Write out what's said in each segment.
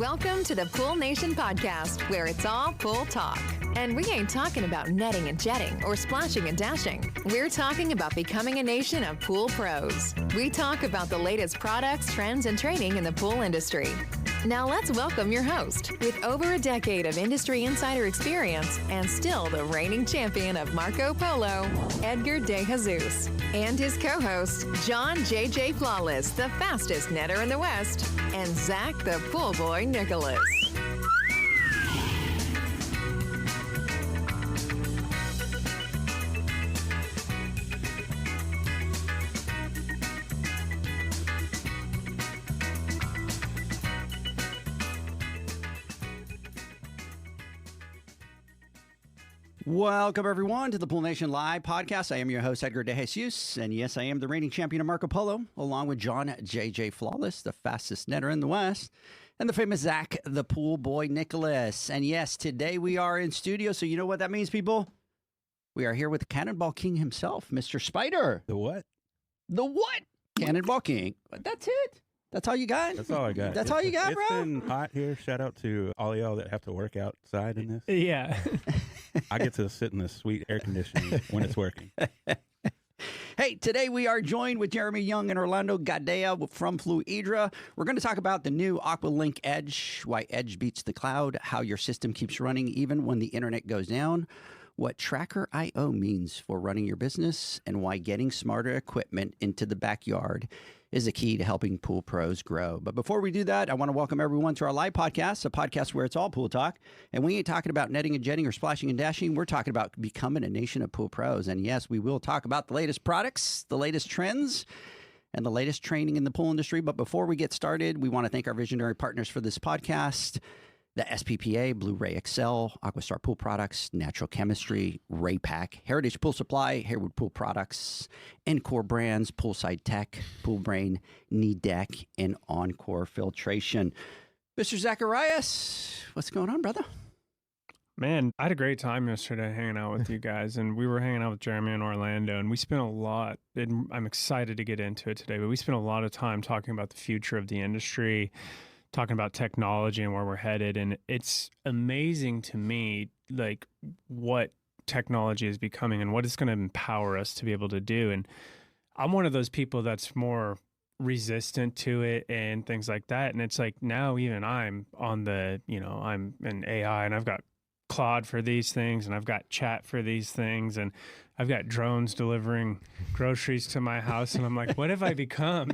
Welcome to the Pool Nation podcast, where it's all pool talk. And we ain't talking about netting and jetting or splashing and dashing. We're talking about becoming a nation of pool pros. We talk about the latest products, trends, and training in the pool industry. Now let's welcome your host, with over a decade of industry insider experience and still the reigning champion of Marco Polo, Edgar De Jesus, and his co-host, John JJ Flawless, the fastest netter in the West, and Zach the Pool Boy Nicholas. Welcome, everyone, to the Pool Nation Live podcast. I am your host, Edgar De Jesus, and yes, I am the reigning champion of Marco Polo, along with John JJ Flawless, the fastest netter in the West, and the famous Zach, the Pool Boy Nicholas. And yes, today we are in studio, so you know what that means, people? We are here with the Cannonball King himself, Mr. Spider. The what? The what? Cannonball King. That's it. That's all you got? That's all I got. That's all you got, bro? It's been hot here. Shout out to all y'all that have to work outside in this. Yeah. I get to sit in the sweet air conditioning when it's working. Hey, today we are joined with Jeremy Young and Orlando Gadea from Fluidra. We're going to talk about the new AquaLink Edge, why Edge beats the cloud, how your system keeps running even when the internet goes down, what Tracker IO means for running your business, and why getting smarter equipment into the backyard is a key to helping pool pros grow. But before we do that, I want to welcome everyone to our live podcast, a podcast where it's all pool talk. And we ain't talking about netting and jetting or splashing and dashing. We're talking about becoming a nation of pool pros. And yes, we will talk about the latest products, the latest trends, and the latest training in the pool industry. But before we get started, we want to thank our visionary partners for this podcast: the SPPA, Blu-ray XL, Aquastar Pool Products, Natural Chemistry, Raypack, Heritage Pool Supply, Harewood Pool Products, Encore Brands, Poolside Tech, Pool Brain, Knee Deck, and Encore Filtration. Mr. Zacharias, what's going on, brother? Man, I had a great time yesterday hanging out with you guys, and we were hanging out with Jeremy and Orlando, and we spent a lot, and I'm excited to get into it today, but we spent a lot of time talking about the future of the industry, talking about technology and where we're headed. And it's amazing to me, like, what technology is becoming and what it's going to empower us to be able to do. And I'm one of those people that's more resistant to it and things like that. And it's like, now even I'm on the, I'm an AI, and I've got Claude for these things, and I've got chat for these things, and I've got drones delivering groceries to my house, and I'm like, what have I become,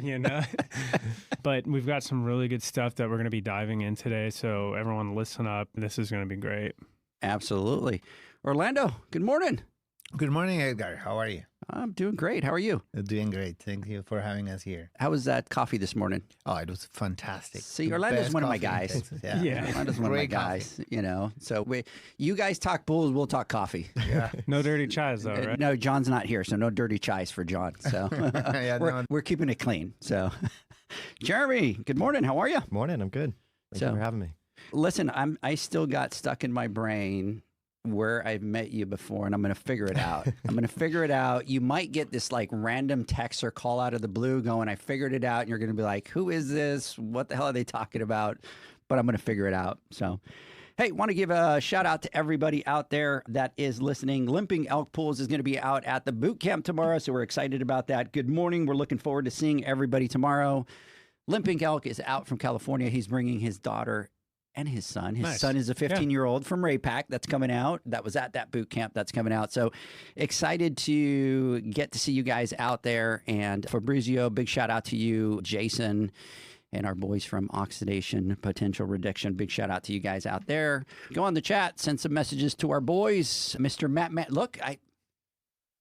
But we've got some really good stuff that we're going to be diving in today, so everyone listen up. This is going to be great. Absolutely. Orlando, good morning. Good morning, Edgar. How are you? I'm doing great. How are you? Doing great. Thank you for having us here. How was that coffee this morning? Oh, it was fantastic. See, Orlando's one of my guys. Yeah. Orlando's one of my guys, So you guys talk pools, we'll talk coffee. Yeah. No dirty chais, though, right? No, John's not here, so no dirty chais for John. So we're keeping it clean. So, Jeremy, good morning. How are you? Morning. I'm good. Thank you for having me. Listen, I still got stuck in my brain where I've met you before, and I'm going to figure it out. You might get this like random text or call out of the blue going, I figured it out. And you're going to be like, who is this? What the hell are they talking about? But I'm going to figure it out. So, hey, want to give a shout out to everybody out there that is listening. Limping Elk Pools is going to be out at the boot camp tomorrow, so we're excited about that. Good morning. We're looking forward to seeing everybody tomorrow. Limping Elk is out from California. He's bringing his daughter and his son. His son is a 15-year-old from Raypack that's coming out. That was at that boot camp that's coming out. So excited to get to see you guys out there. And Fabrizio, big shout out to you, Jason, and our boys from Oxidation Potential Reduction. Big shout out to you guys out there. Go on the chat, send some messages to our boys. Mr. Matt, look,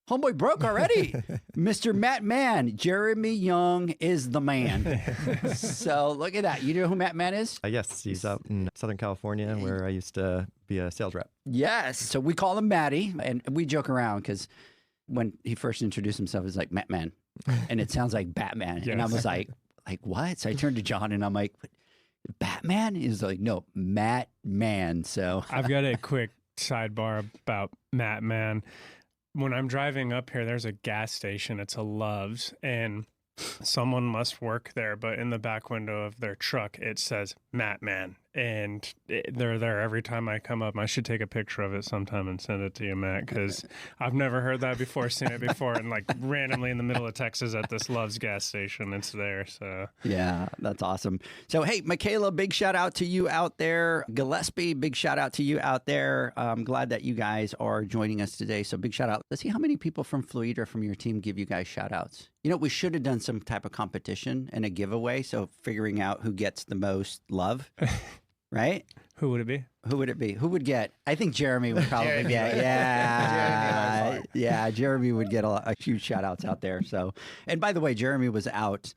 homeboy broke already. Mr. Matt Man, Jeremy Young is the man. So look at that. You know who Matt Man is? Yes, he's out in Southern California where I used to be a sales rep. Yes. So we call him Matty, and we joke around because when he first introduced himself, he's like, Matt Man. And it sounds like Batman. Yes. And I was like, what? So I turned to John and I'm like, Batman? He's like, no, Matt Man. So I've got a quick sidebar about Matt Man. When I'm driving up here, there's a gas station. It's a Love's, and someone must work there. But in the back window of their truck, it says Matt Man. And they're there every time I come up. I should take a picture of it sometime and send it to you, Matt, because I've never heard that before, seen it before, and like randomly in the middle of Texas at this Love's gas station, it's there. So yeah, that's awesome. So hey, Michaela, big shout out to you out there. Gillespie, big shout out to you out there. I'm glad that you guys are joining us today. So big shout out. Let's see how many people from Fluidra from your team give you guys shout outs. You know, we should have done some type of competition and a giveaway. So figuring out who gets the most love. Right? Who would it be? Who would it be? Who would get? I think Jeremy would probably get. Yeah. Yeah. Jeremy would get a huge shout outs out there. So, and by the way, Jeremy was out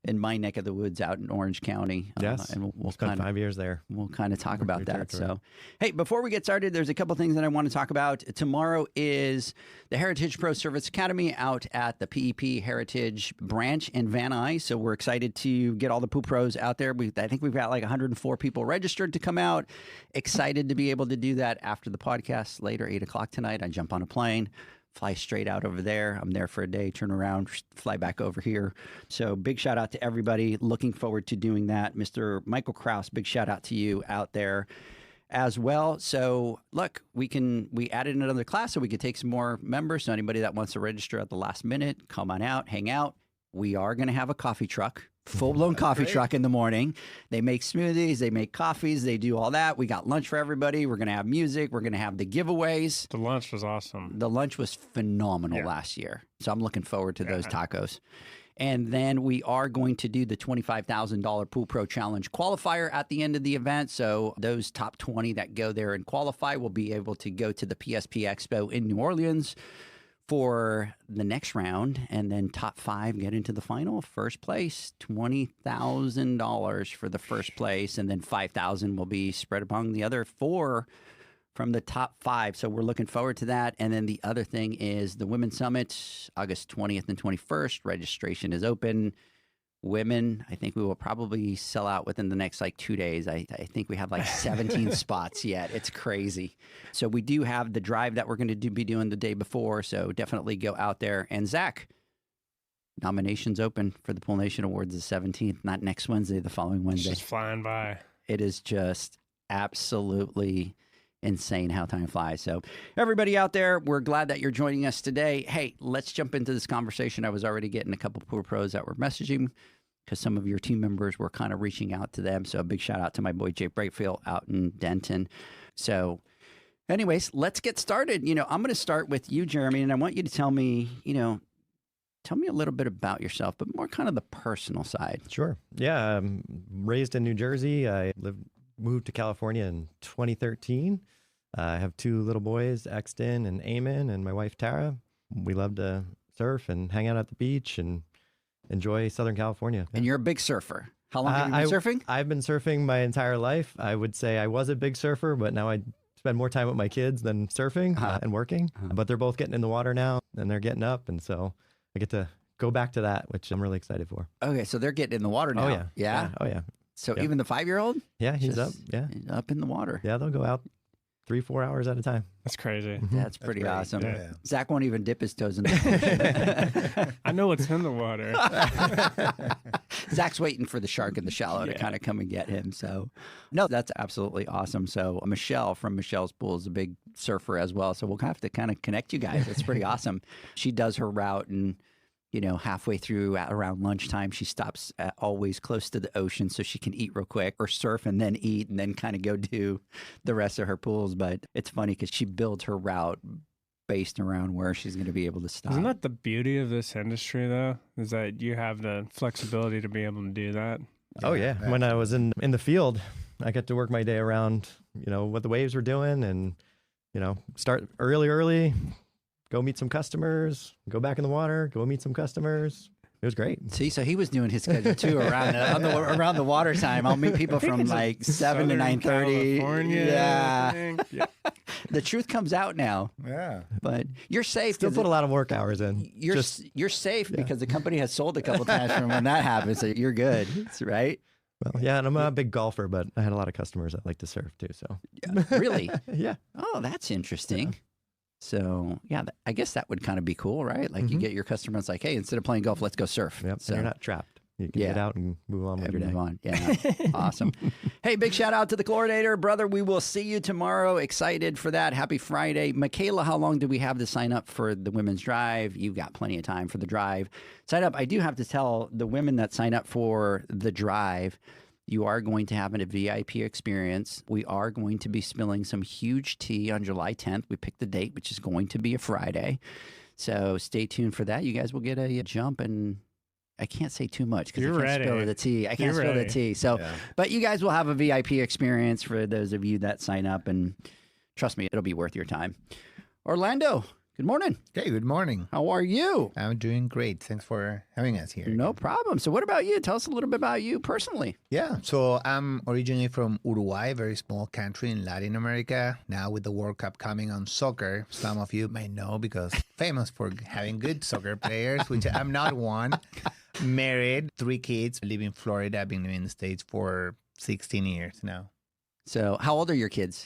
in my neck of the woods out in Orange County. Yes. And we'll spent kind of 5 years there. We'll kind of talk about that. territory. So, hey, before we get started, there's a couple things that I want to talk about. Tomorrow is the Heritage Pro Service Academy out at the PEP Heritage branch in Van Nuys. So we're excited to get all the pool pros out there. I think we've got like 104 people registered to come out. Excited to be able to do that after the podcast later, 8 o'clock tonight. I jump on a plane, fly straight out over there. I'm there for a day, turn around, fly back over here. So big shout out to everybody. Looking forward to doing that. Mr. Michael Kraus, big shout out to you out there as well. So look, we added another class so we could take some more members. So anybody that wants to register at the last minute, come on out, hang out. We are going to have a coffee truck, full-blown coffee truck in the morning. They make smoothies, they make coffees, they do all that. We got lunch for everybody. We're going to have music. We're going to have the giveaways. The lunch was awesome. The lunch was phenomenal last year. So I'm looking forward to those tacos. And then we are going to do the $25,000 Pool Pro Challenge qualifier at the end of the event. So those top 20 that go there and qualify will be able to go to the PSP Expo in New Orleans for the next round, and then top 5 get into the final. First place, $20,000 for the first place, and then $5,000 will be spread among the other 4 from the top 5. So we're looking forward to that. And then the other thing is the Women's Summit, August 20th and 21st. Registration is open. Women, I think we will probably sell out within the next 2 days. I think we have 17 spots yet. It's crazy. So we do have the drive that we're going to be doing the day before. So definitely go out there. And Zach, nominations open for the Pool Nation Awards the 17th, not next Wednesday, the following Wednesday. It's just flying by. It is just absolutely insane how time flies. So everybody out there, we're glad that you're joining us today. Hey, let's jump into this conversation. I was already getting a couple pool pros that were messaging because some of your team members were kind of reaching out to them. So a big shout out to my boy Jay Brakefield out in Denton. So anyways, let's get started. I'm going to start with you, Jeremy, and I want you to tell me, tell me a little bit about yourself, but more kind of the personal side. Sure. Yeah. I'm raised in New Jersey. I moved to California in 2013. I have 2 little boys, Exton and Eamon, and my wife, Tara. We love to surf and hang out at the beach and enjoy Southern California. And you're a big surfer. How long have you been surfing? I've been surfing my entire life. I would say I was a big surfer, but now I spend more time with my kids than surfing and working. But they're both getting in the water now, and they're getting up, and so I get to go back to that, which I'm really excited for. Okay, so they're getting in the water now. Oh, yeah. Yeah? Oh, yeah. So even the 5-year-old? Yeah, he's up. Yeah. Up in the water. Yeah, they'll go out 3-4 hours at a time. That's crazy. That's pretty awesome. Yeah. Zach won't even dip his toes in the water. I know what's in the water. Zach's waiting for the shark in the shallow to kind of come and get him. So, no, that's absolutely awesome. So, Michelle from Michelle's Pool is a big surfer as well. So, we'll have to kind of connect you guys. That's pretty awesome. She does her route and halfway through around lunchtime, she stops always close to the ocean so she can eat real quick or surf and then eat and then kind of go do the rest of her pools. But it's funny because she builds her route based around where she's going to be able to stop. Isn't that the beauty of this industry, though? Is that you have the flexibility to be able to do that? Oh, yeah. When I was in the field, I got to work my day around, what the waves were doing and, start early, go meet some customers, go back in the water, go meet some customers. It was great. See, so he was doing his schedule too around the water time. I'll meet people from 7 to 9:30. Yeah. The truth comes out now. Yeah. But you're safe. Still put a lot of work hours in. You're safe because the company has sold a couple times from when that happens. So you're good. That's right. Well, yeah, and I'm a big golfer, but I had a lot of customers that like to surf too. So Really? yeah. Oh, that's interesting. So, yeah, I guess that would kind of be cool, right? Like you get your customers like, hey, instead of playing golf, let's go surf. Yep. So And you're not trapped. You can get out and move on with your day. Move on. Yeah. Awesome. Hey, big shout out to the Chlorinator, brother. We will see you tomorrow. Excited for that. Happy Friday. Michaela, how long do we have to sign up for the women's drive? You've got plenty of time for the drive. Sign up. I do have to tell the women that sign up for the drive, you are going to have a VIP experience. We are going to be spilling some huge tea on July 10th. We picked the date, which is going to be a Friday. So stay tuned for that. You guys will get a jump, and I can't say too much because I can't spill the tea. I can't spill the tea. So, but you guys will have a VIP experience for those of you that sign up, and trust me, it'll be worth your time. Orlando, good morning. Okay, good morning. How are you? I'm doing great. Thanks for having us here. No problem. So what about you? Tell us a little bit about you personally. Yeah, so I'm originally from Uruguay, very small country in Latin America. Now with the World Cup coming on soccer, some of you may know because famous for having good soccer players, which I'm not one. Married, 3 kids, live in Florida. I've been living in the States for 16 years now. So how old are your kids?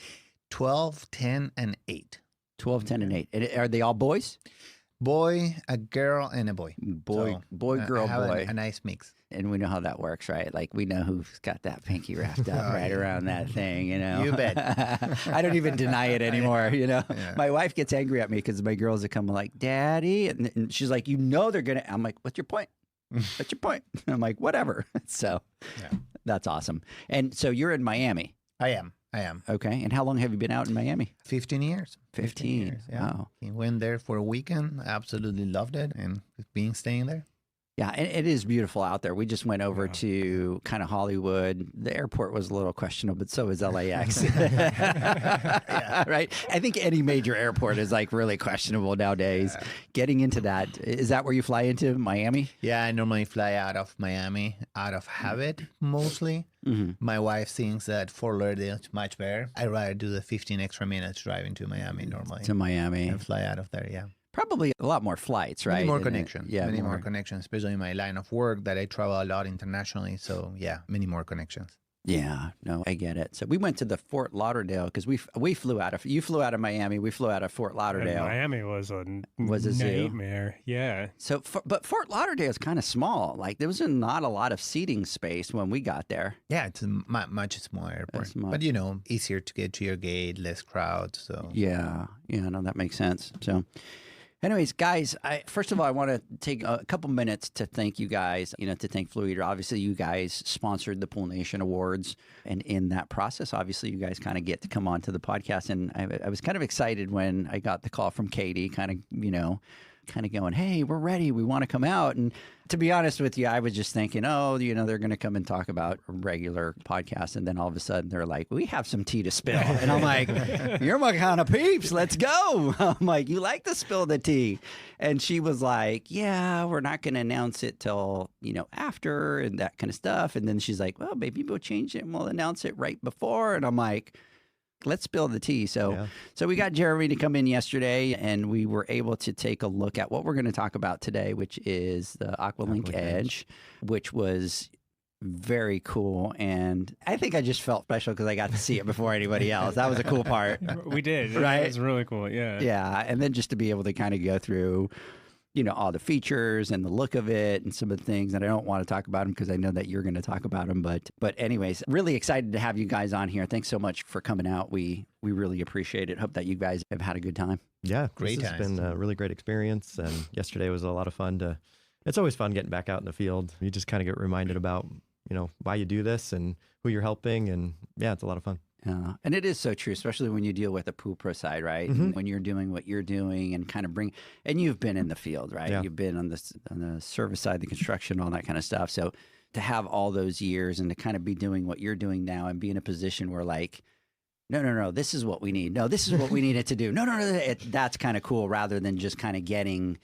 12, 10, and 8. 12, 10, and 8. And are they all boys? Boy, a girl, and a boy. Boy, girl, I have boy. A nice mix. And we know how that works, right? Like, we know who's got that pinky wrapped up around that thing, you know? You bet. I don't even deny it anymore, you know? Yeah. My wife gets angry at me because my girls are coming like, Daddy. And she's like, you know they're going to. I'm like, what's your point? What's your point? I'm like, whatever. So that's awesome. And so you're in Miami. I am. Okay. And how long have you been out in Miami? 15 years. 15 years, yeah. Wow. I went there for a weekend. Absolutely loved it. And staying there. Yeah, and it is beautiful out there. We just went over to kind of Hollywood. The airport was a little questionable, but so is LAX. Right? I think any major airport is like really questionable nowadays. Yeah. Getting into that, is that where you fly into, Miami? Yeah, I normally fly out of Miami, out of habit mostly. Mm-hmm. My wife thinks that Fort Lauderdale is much better. I'd rather do the 15 extra minutes driving to Miami normally. To Miami. And fly out of there, yeah. Probably a lot more flights, right? Many more connections. Yeah, many more connections, especially in my line of work that I travel a lot internationally. So yeah, many more connections. Yeah, no, I get it. So we went to the Fort Lauderdale because we flew out of, you flew out of Miami, we flew out of Fort Lauderdale. And Miami was a nightmare. Yeah. So, but Fort Lauderdale is kind of small. Like there was not a lot of seating space when we got there. Yeah, it's a much smaller airport, but easier to get to your gate, less crowd. So yeah, no, that makes sense. So. Anyways, guys, first of all, I want to take a couple minutes to thank you guys, to thank Fluidra. Obviously, you guys sponsored the Pool Nation Awards. And in that process, obviously, you guys kind of get to come on to the podcast. And I was kind of excited when I got the call from Katie, kind of going, hey, we're ready. We want to come out. And to be honest with you, I was just thinking, they're going to come and talk about a regular podcast. And then all of a sudden they're like, we have some tea to spill. And I'm like, you're my kind of peeps. Let's go. I'm like, you like to spill the tea. And she was like, yeah, we're not going to announce it till, after and that kind of stuff. And then she's like, well, maybe we'll change it and we'll announce it right before. And I'm like, let's spill the tea. So we got Jeremy to come in yesterday, and we were able to take a look at what we're going to talk about today, which is the AquaLink Edge, which was very cool. And I think I just felt special because I got to see it before anybody else. That was a cool part. We did. Right? It was really cool. Yeah. Yeah. And then just to be able to kind of go through all the features and the look of it and some of the things. And I don't want to talk about them because I know that you're going to talk about them. But anyways, really excited to have you guys on here. Thanks so much for coming out. We really appreciate it. Hope that you guys have had a good time. Yeah, great time. It's been a really great experience. And yesterday was a lot of fun it's always fun getting back out in the field. You just kind of get reminded about, why you do this and who you're helping. And yeah, it's a lot of fun. And it is so true, especially when you deal with the pool pro side, right? Mm-hmm. When you're doing what you're doing and kind of and you've been in the field, right? Yeah. You've been on the service side, the construction, all that kind of stuff. So to have all those years and to kind of be doing what you're doing now and be in a position where like, no, this is what we need. No, this is what we needed to do. No, that's kind of cool rather than just kind of getting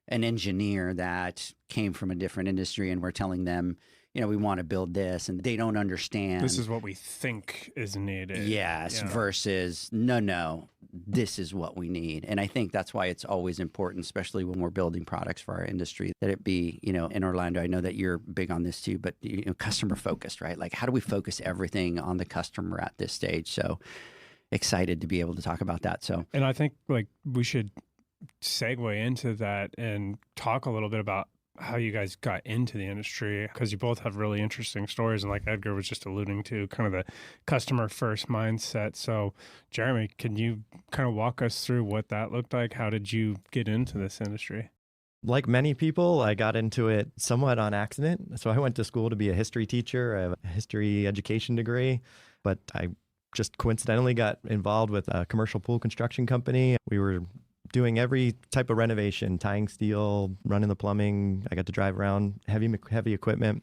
an engineer that came from a different industry and we're telling them, we want to build this, and they don't understand. This is what we think is needed. Yes, versus no, this is what we need. And I think that's why it's always important, especially when we're building products for our industry, that it be, in Orlando, I know that you're big on this too, but customer focused, right? Like how do we focus everything on the customer at this stage? So excited to be able to talk about that. So, and I think like we should segue into that and talk a little bit about how you guys got into the industry, because you both have really interesting stories. And like Edgar was just alluding to, kind of the customer first mindset. So Jeremy, can you kind of walk us through what that looked like? How did you get into this industry? Like many people, I got into it somewhat on accident. So I went to school to be a history teacher. I have a history education degree, but I just coincidentally got involved with a commercial pool construction company. We were doing every type of renovation, tying steel, running the plumbing. I got to drive around heavy equipment.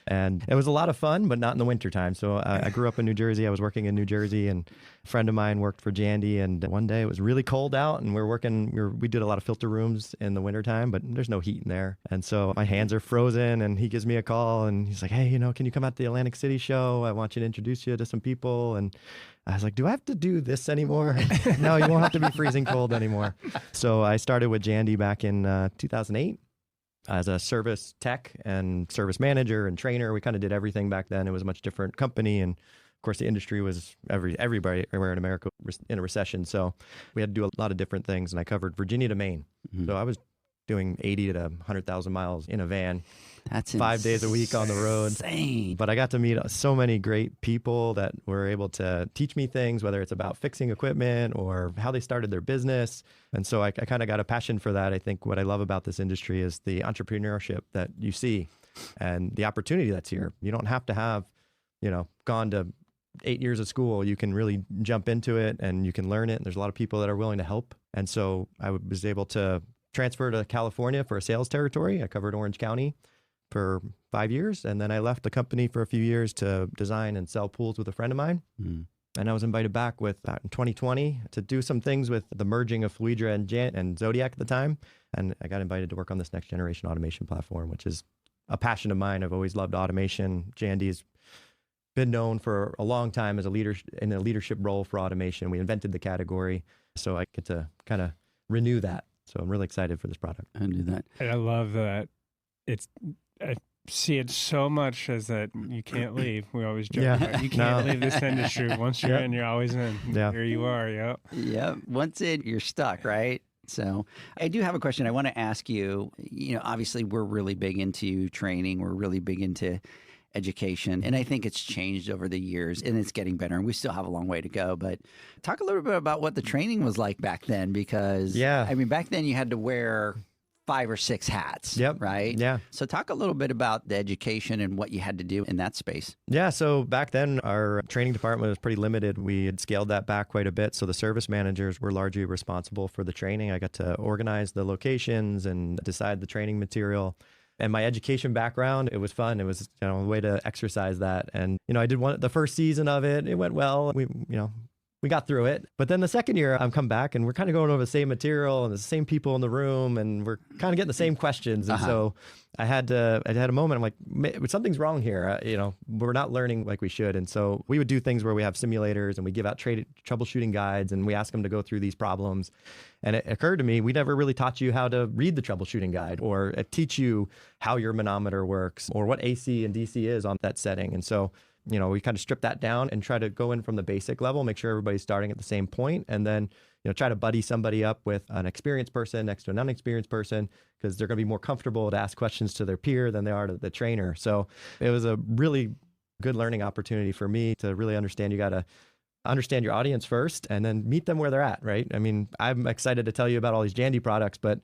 And it was a lot of fun, but not in the wintertime. So I grew up in New Jersey. I was working in New Jersey, and a friend of mine worked for Jandy. And one day it was really cold out, and we did a lot of filter rooms in the wintertime, but there's no heat in there. And so my hands are frozen, and he gives me a call, and he's like, hey, can you come out to the Atlantic City show? I want you to introduce you to some people. And I was like, do I have to do this anymore? No, you won't have to be freezing cold anymore. So I started with Jandy back in 2008. As a service tech and service manager and trainer. We kind of did everything back then. It was a much different company. And of course, the industry was everybody everywhere in America in a recession. So we had to do a lot of different things. And I covered Virginia to Maine. Mm-hmm. So I was doing 80 to 100,000 miles in a van. That's 5 days a week on the road. Insane. But I got to meet so many great people that were able to teach me things, whether it's about fixing equipment or how they started their business. And so I kind of got a passion for that. I think what I love about this industry is the entrepreneurship that you see and the opportunity that's here. You don't have to have, gone to 8 years of school. You can really jump into it and you can learn it. And there's a lot of people that are willing to help. And so I was able to transfer to California for a sales territory. I covered Orange County for 5 years. And then I left the company for a few years to design and sell pools with a friend of mine. Mm. And I was invited back in 2020 to do some things with the merging of Fluidra and Zodiac at the time. And I got invited to work on this next generation automation platform, which is a passion of mine. I've always loved automation. Jandy's been known for a long time as in a leadership role for automation. We invented the category. So I get to kind of renew that. So I'm really excited for this product. I knew that. And I love that I see it so much as that you can't leave. We always joke about you can't leave this industry. Once you're in, you're always in. Yeah. Here you are. Yep. Yep. Once in, you're stuck, right? So I do have a question I want to ask you. Obviously we're really big into training. We're really big into education. And I think it's changed over the years and it's getting better. And we still have a long way to go. But talk a little bit about what the training was like back then, because back then you had to wear 5 or 6 hats, right? Yeah. So talk a little bit about the education and what you had to do in that space. Yeah. So back then our training department was pretty limited. We had scaled that back quite a bit. So the service managers were largely responsible for the training. I got to organize the locations and decide the training material. And my education background, it was fun. It was, a way to exercise that. And, I did the first season of it. It went well. We got through it. But then the second year, I'm come back and we're kind of going over the same material and the same people in the room and we're kind of getting the same questions. And so I had a moment. I'm like, something's wrong here. We're not learning like we should. And so we would do things where we have simulators and we give out troubleshooting guides and we ask them to go through these problems. And it occurred to me, we never really taught you how to read the troubleshooting guide or teach you how your manometer works or what AC and DC is on that setting. And so we kind of strip that down and try to go in from the basic level, make sure everybody's starting at the same point, and then try to buddy somebody up with an experienced person next to an unexperienced person because they're going to be more comfortable to ask questions to their peer than they are to the trainer. So it was a really good learning opportunity for me to really understand. You got to understand your audience first and then meet them where they're at, right? I'm excited to tell you about all these Jandy products, but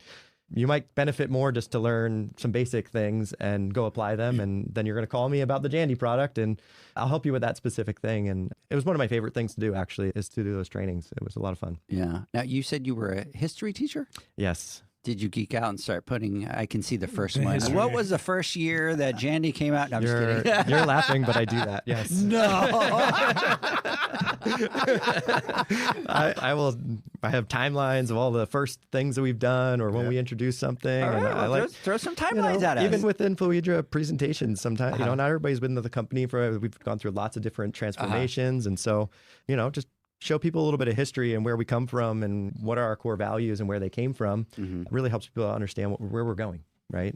you might benefit more just to learn some basic things and go apply them. And then you're going to call me about the Jandy product and I'll help you with that specific thing. And it was one of my favorite things to do, actually, is to do those trainings. It was a lot of fun. Yeah. Now, you said you were a history teacher? Yes. Did you geek out and start I can see the first one. What was the first year that Jandy came out? No, I'm just kidding. You're laughing, but I do that. Yes. No. I have timelines of all the first things that we've done or when we introduce something. All right, and throw some timelines at us. Even within Fluidra presentations, sometimes, not everybody's been to the company we've gone through lots of different transformations. And so, just show people a little bit of history and where we come from and what are our core values and where they came from. Mm-hmm. It really helps people understand where we're going, right?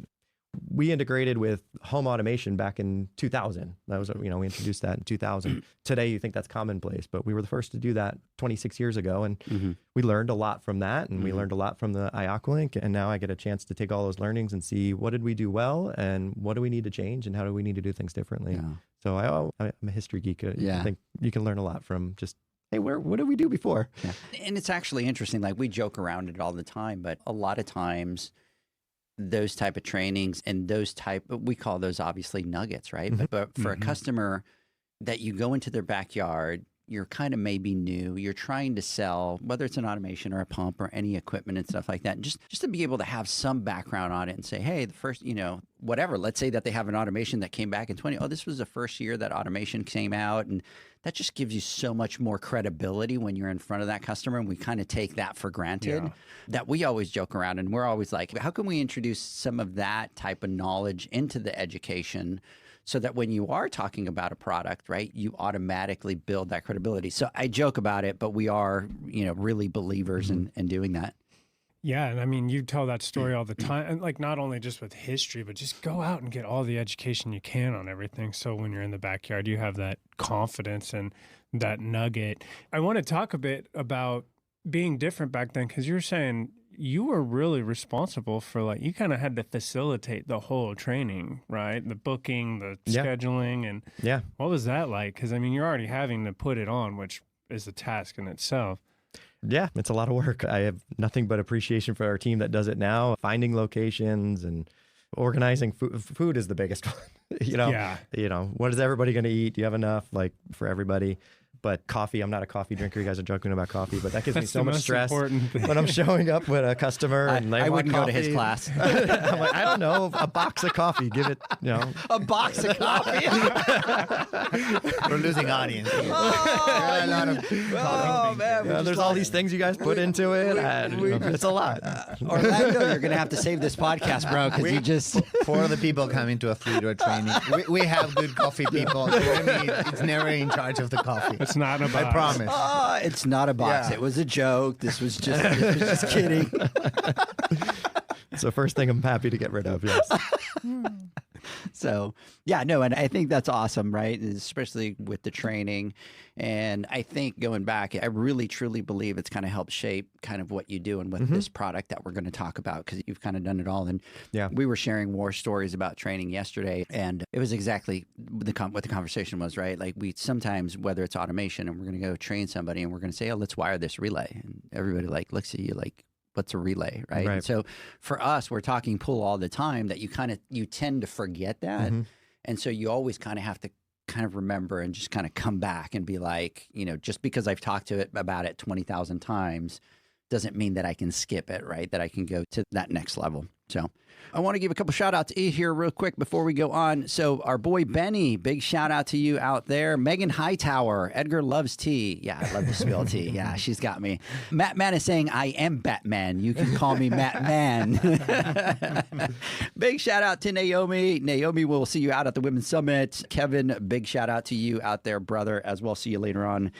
we integrated with home automation back in 2000. That was, we introduced that in 2000. Today, you think that's commonplace, but we were the first to do that 26 years ago. And we learned a lot from that. And we learned a lot from the AquaLink. And now I get a chance to take all those learnings and see what did we do well and what do we need to change and how do we need to do things differently. Yeah. So I'm a history geek. I think you can learn a lot from just, hey, what did we do before? Yeah. And it's actually interesting. Like we joke around it all the time, but a lot of times those type of trainings and we call those obviously nuggets, right? But for a customer that you go into their backyard, you're kind of maybe new, you're trying to sell, whether it's an automation or a pump or any equipment and stuff like that, just to be able to have some background on it and say, hey, the first, whatever, let's say that they have an automation that came back in this was the first year that automation came out. And that just gives you so much more credibility when you're in front of that customer. And we kind of take that for granted that we always joke around and we're always like, how can we introduce some of that type of knowledge into the education so that when you are talking about a product, right, you automatically build that credibility. So I joke about it, but we are, really believers in doing that. Yeah, and I mean, you tell that story all the time, and like not only just with history, but just go out and get all the education you can on everything. So when you're in the backyard, you have that confidence and that nugget. I want to talk a bit about being different back then, because you're saying you were really responsible for you kind of had to facilitate the whole training, right? The booking, the scheduling, and what was that like? Because I mean, you're already having to put it on, which is a task in itself. Yeah, it's a lot of work. I have nothing but appreciation for our team that does it now. Finding locations and organizing food. Food is the biggest one. What is everybody going to eat? Do you have enough for everybody? But coffee, I'm not a coffee drinker. You guys are joking about coffee, but that gives me so much stress when I'm showing up with a customer and they I want wouldn't coffee. go to his class. I'm like, I don't know, a box of coffee. Give it, A box of coffee. We're losing audience. Man. There's all these things you guys put into it. It's a lot. Orlando, you're going to have to save this podcast, bro, because you just... For the people coming to a Fluidra training, we have good coffee people. Jeremy, it's never in charge of the coffee. It's not a box. I promise. It's not a box. Yeah. It was a joke. This was just kidding. It's the first thing I'm happy to get rid of, yes. So, and I think that's awesome, right? Especially with the training. And I think going back, I really, truly believe it's kind of helped shape kind of what you do and with this product that we're going to talk about, because you've kind of done it all. And we were sharing war stories about training yesterday, and it was exactly what the conversation was, right? Like we sometimes, whether it's automation and we're going to go train somebody and we're going to say, oh, let's wire this relay. And everybody looks at you like, what's a relay, right? And so for us, we're talking pool all the time that you tend to forget that. And so you always kind of have to kind of remember and just kind of come back and be like, just because I've talked about it 20,000 times doesn't mean that I can skip it, right? That I can go to that next level. So I want to give a couple shout outs here real quick before we go on. So our boy Benny, big shout out to you out there. Megan Hightower, Edgar loves tea. Yeah, I love to spill tea. Yeah, she's got me. Matt Man is saying, I am Batman. You can call me Matt Man. Big shout out to Naomi. Naomi, we'll see you out at the Women's Summit. Kevin, big shout out to you out there, brother, as well. See you later on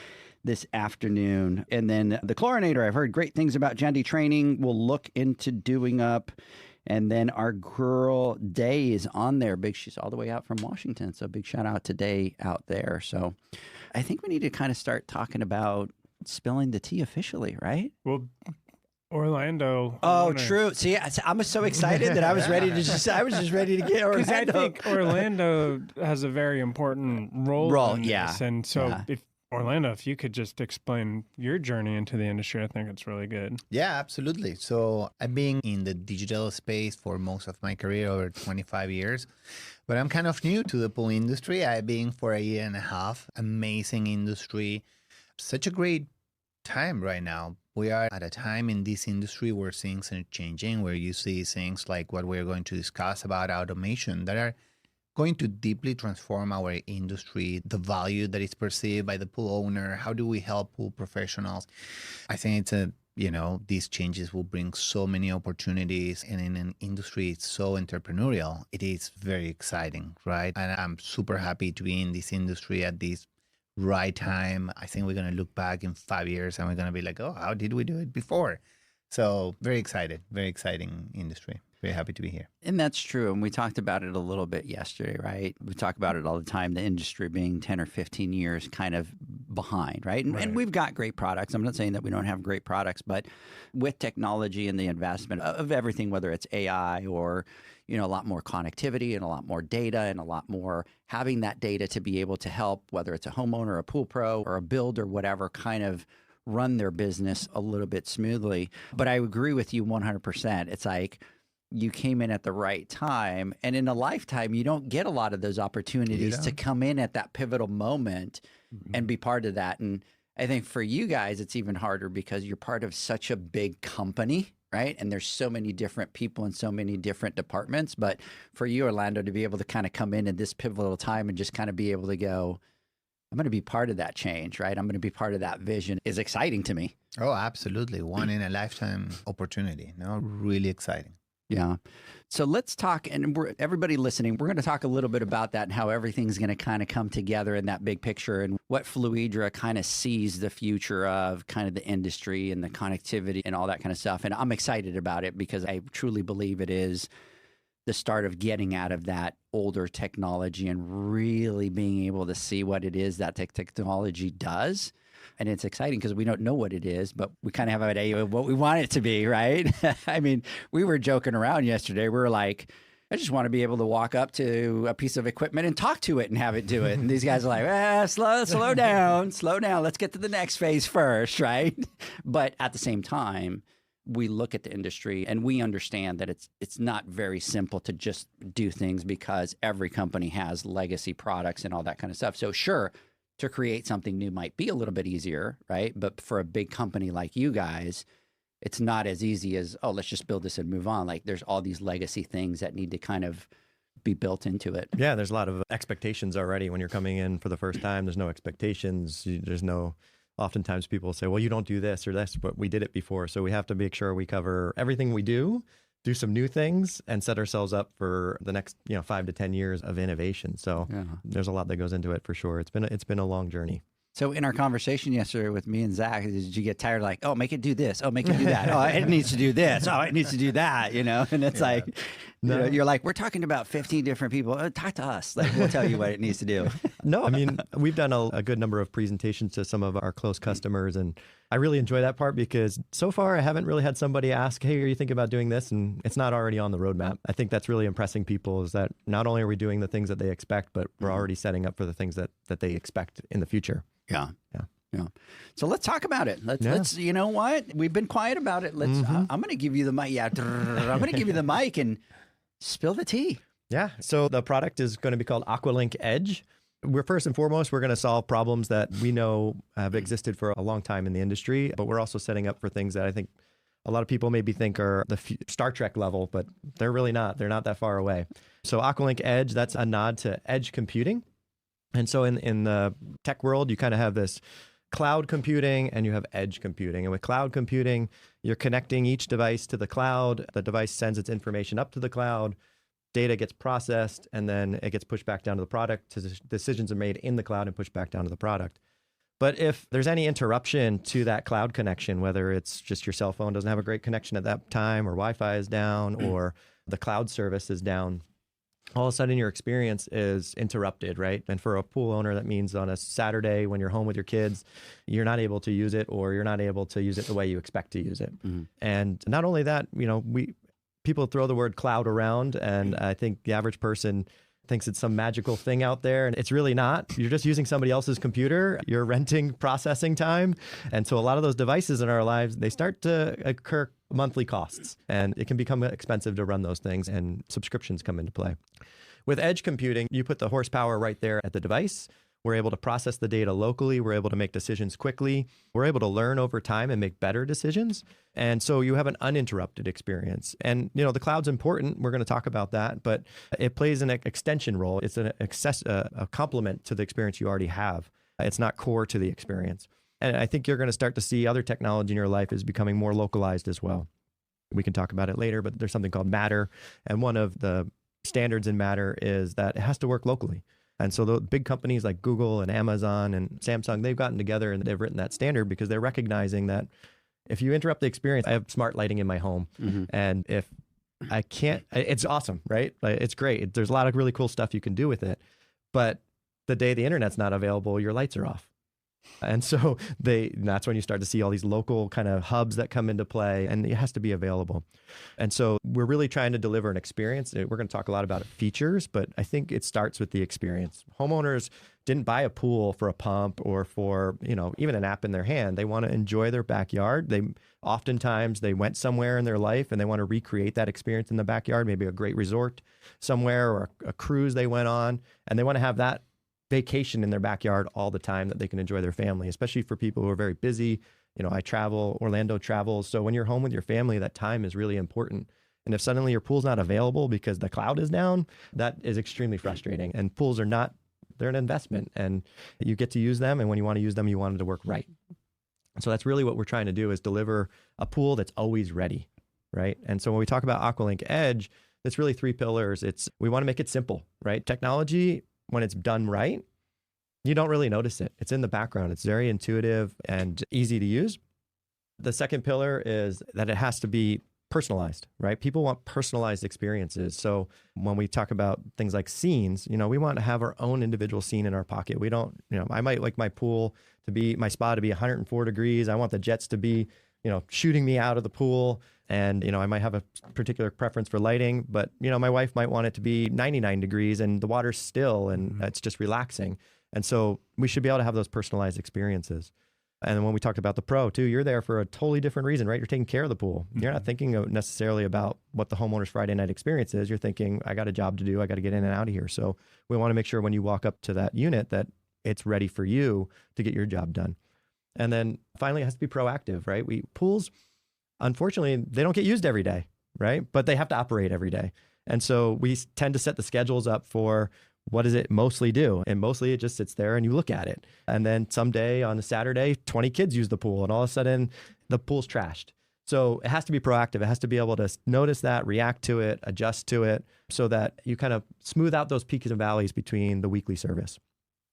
this afternoon. And then the Chlorinator, I've heard great things about Jandy training. We'll look into doing up. And then our girl Day is on there. She's all the way out from Washington. So big shout out to Day out there. So I think we need to kind of start talking about spilling the tea officially, right? Well, Orlando. Oh, true. See, I'm so excited that I was ready to I was just ready to get Orlando. Because I think Orlando has a very important role in this. And so Orlando, if you could just explain your journey into the industry, I think it's really good. Yeah, absolutely. So I've been in the digital space for most of my career, over 25 years, but I'm kind of new to the pool industry. I've been for a year and a half. Amazing industry. Such a great time right now. We are at a time in this industry where things are changing, where you see things like what we're going to discuss about automation that are going to deeply transform our industry, the value that is perceived by the pool owner. How do we help pool professionals? I think it's these changes will bring so many opportunities, and in an industry it's so entrepreneurial, it is very exciting, right? And I'm super happy to be in this industry at this right time. I think we're going to look back in 5 years and we're going to be like, oh, how did we do it before? So very excited, very exciting industry. very happy to be here. And that's true. And we talked about it a little bit yesterday, right? We talk about it all the time, the industry being 10 or 15 years kind of behind, right? And we've got great products. I'm not saying that we don't have great products, but with technology and the investment of everything, whether it's AI or, a lot more connectivity and a lot more data and a lot more having that data to be able to help, whether it's a homeowner, a pool pro, or a builder, whatever, kind of run their business a little bit smoothly. But I agree with you 100%. It's like you came in at the right time. And in a lifetime, you don't get a lot of those opportunities to come in at that pivotal moment and be part of that. And I think for you guys, it's even harder because you're part of such a big company, right? And there's so many different people in so many different departments. But for you, Orlando, to be able to kind of come in at this pivotal time and just kind of be able to go, I'm going to be part of that change, right? I'm going to be part of that vision is exciting to me. Oh, absolutely. One in a lifetime opportunity. Really exciting. Yeah. So let's talk, and everybody listening, we're going to talk a little bit about that and how everything's going to kind of come together in that big picture and what Fluidra kind of sees the future of kind of the industry and the connectivity and all that kind of stuff. And I'm excited about it because I truly believe it is the start of getting out of that older technology and really being able to see what it is that technology does. And it's exciting because we don't know what it is, but we kind of have an idea of what we want it to be, right? I mean, we were joking around yesterday. We were like, I just want to be able to walk up to a piece of equipment and talk to it and have it do it. And these guys are like, slow down. Let's get to the next phase first, right? But at the same time, we look at the industry and we understand that it's not very simple to just do things because every company has legacy products and all that kind of stuff. So sure, to create something new might be a little bit easier, right? But for a big company like you guys, it's not as easy as, oh, let's just build this and move on. Like there's all these legacy things that need to kind of be built into it. Yeah, there's a lot of expectations already when you're coming in for the first time. There's no expectations. Oftentimes people say, well, you don't do this or this, but we did it before. So we have to make sure we cover everything we do some new things, and set ourselves up for the next 5 to 10 years of innovation. So there's a lot that goes into it for sure. It's been a long journey. So in our conversation yesterday with me and Zach, did you get tired like, oh, make it do this. Oh, make it do that. Oh, it needs to do this. Oh, it needs to do that, And it's like, you're like, we're talking about 15 different people. Talk to us. Like, we'll tell you what it needs to do. No, I mean, we've done a good number of presentations to some of our close customers, and I really enjoy that part because so far I haven't really had somebody ask, hey, are you thinking about doing this? And it's not already on the roadmap. I think that's really impressing people is that not only are we doing the things that they expect, but we're already setting up for the things that they expect in the future. Yeah. So let's talk about it. Let's you know what? We've been quiet about it. I'm going to give you the mic. Yeah. I'm going to give you the mic and spill the tea. Yeah. So the product is going to be called AquaLink Edge. We're first and foremost, we're going to solve problems that we know have existed for a long time in the industry, but we're also setting up for things that I think a lot of people maybe think are the Star Trek level, but they're really not. They're not that far away. So AquaLink Edge, that's a nod to edge computing. And so in the tech world, you kind of have this cloud computing and you have edge computing. And with cloud computing, you're connecting each device to the cloud. The device sends its information up to the cloud. Data gets processed, and then it gets pushed back down to the product. Decisions are made in the cloud and pushed back down to the product. But if there's any interruption to that cloud connection, whether it's just your cell phone doesn't have a great connection at that time, or Wi-Fi is down, or the cloud service is down, all of a sudden your experience is interrupted, right? And for a pool owner, that means on a Saturday when you're home with your kids, you're not able to use it, or you're not able to use it the way you expect to use it. And not only that, people throw the word cloud around, and I think the average person thinks it's some magical thing out there, and it's really not. You're just using somebody else's computer. You're renting processing time. And so a lot of those devices in our lives, they start to incur monthly costs, and it can become expensive to run those things, and subscriptions come into play. With edge computing, you put the horsepower right there at the device. We're able to process the data locally. We're able to make decisions quickly. We're able to learn over time and make better decisions. And so you have an uninterrupted experience. And, the cloud's important. We're going to talk about that, but it plays an extension role. It's a complement to the experience you already have. It's not core to the experience. And I think you're going to start to see other technology in your life is becoming more localized as well. We can talk about it later, but there's something called Matter. And one of the standards in Matter is that it has to work locally. And so the big companies like Google and Amazon and Samsung, they've gotten together and they've written that standard because they're recognizing that if you interrupt the experience, I have smart lighting in my home. And if It's awesome, right? Like, it's great. There's a lot of really cool stuff you can do with it. But the day the internet's not available, your lights are off. And so that's when you start to see all these local kind of hubs that come into play, and it has to be available. And so we're really trying to deliver an experience. We're going to talk a lot about features, but I think it starts with the experience. Homeowners didn't buy a pool for a pump or for, even an app in their hand. They want to enjoy their backyard. Oftentimes they went somewhere in their life and they want to recreate that experience in the backyard, maybe a great resort somewhere or a cruise they went on, and they want to have that vacation in their backyard all the time that they can enjoy their family, especially for people who are very busy. I travel, Orlando travels. So when you're home with your family, that time is really important. And if suddenly your pool's not available because the cloud is down, that is extremely frustrating. And pools they're an investment, and you get to use them. And when you want to use them, you want it to work right. So that's really what we're trying to do, is deliver a pool that's always ready, right? And so when we talk about AquaLink Edge, it's really 3 pillars. We want to make it simple, right? Technology, when it's done right, you don't really notice it. It's in the background. It's very intuitive and easy to use. The second pillar is that it has to be personalized, right? People want personalized experiences. So when we talk about things like scenes, we want to have our own individual scene in our pocket. We don't, I might like my spa to be 104 degrees. I want the jets to be, shooting me out of the pool. And, I might have a particular preference for lighting, but, my wife might want it to be 99 degrees and the water's still and it's just relaxing. And so we should be able to have those personalized experiences. And then when we talked about the pro too, you're there for a totally different reason, right? You're taking care of the pool. You're not thinking necessarily about what the homeowner's Friday night experience is. You're thinking, I got a job to do. I got to get in and out of here. So we want to make sure when you walk up to that unit that it's ready for you to get your job done. And then finally, it has to be proactive, right? Pools, unfortunately, they don't get used every day, right? But they have to operate every day. And so we tend to set the schedules up for, what does it mostly do? And mostly it just sits there and you look at it. And then someday on a Saturday, 20 kids use the pool and all of a sudden the pool's trashed. So it has to be proactive. It has to be able to notice that, react to it, adjust to it, so that you kind of smooth out those peaks and valleys between the weekly service.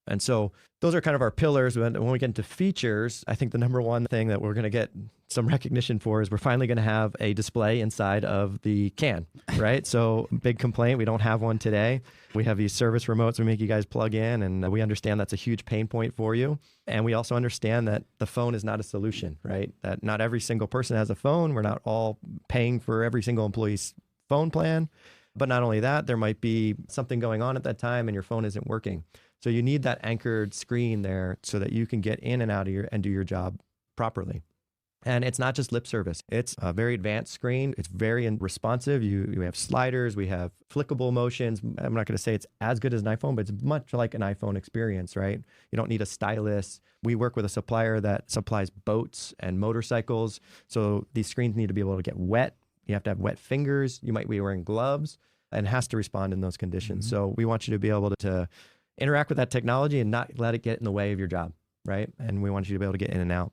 And so those are kind of our pillars. When we get into features, I think the number one thing that we're going to get some recognition for is we're finally going to have a display inside of the can, right? So big complaint, we don't have one today. We have these service remotes we make you guys plug in, and we understand that's a huge pain point for you. And we also understand that the phone is not a solution, right? That not every single person has a phone. We're not all paying for every single employee's phone plan. But not only that, there might be something going on at that time and your phone isn't working. So you need that anchored screen there so that you can get in and out of and do your job properly. And it's not just lip service. It's a very advanced screen. It's very responsive. You have sliders. We have flickable motions. I'm not going to say it's as good as an iPhone, but it's much like an iPhone experience, right? You don't need a stylus. We work with a supplier that supplies boats and motorcycles. So these screens need to be able to get wet. You have to have wet fingers. You might be wearing gloves, and it has to respond in those conditions. So we want you to be able to interact with that technology and not let it get in the way of your job, right? And we want you to be able to get in and out.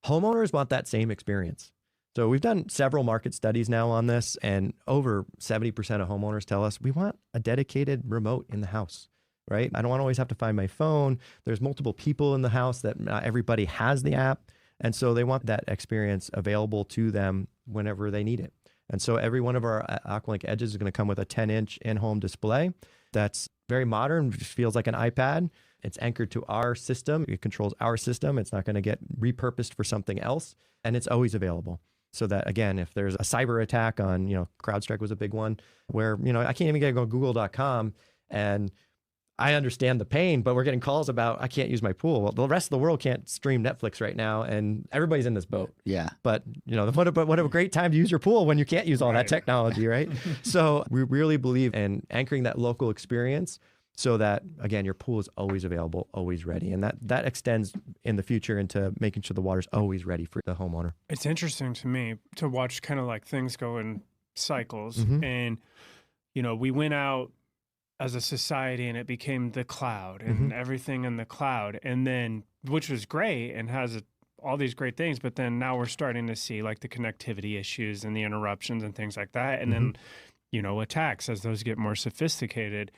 Homeowners want that same experience. So we've done several market studies now on this, and over 70% of homeowners tell us we want a dedicated remote in the house, right? I don't want to always have to find my phone. There's multiple people in the house that not everybody has the app. And so they want that experience available to them whenever they need it. And so every one of our AquaLink Edges is going to come with a 10-inch in-home display that's very modern, feels like an iPad. It's anchored to our system. It controls our system. It's not going to get repurposed for something else. And it's always available. So that, again, if there's a cyber attack on, CrowdStrike was a big one where, I can't even go to google.com, and I understand the pain, but we're getting calls about, I can't use my pool. Well, the rest of the world can't stream Netflix right now, and everybody's in this boat. Yeah. But, what a great time to use your pool when you can't use all that technology, right? So we really believe in anchoring that local experience so that, again, your pool is always available, always ready. And that extends in the future into making sure the water's always ready for the homeowner. It's interesting to me to watch kind of like things go in cycles. And, we went out as a society and it became the cloud and everything in the cloud. And then, which was great and has all these great things, but then now we're starting to see like the connectivity issues and the interruptions and things like that. And then, attacks as those get more sophisticated.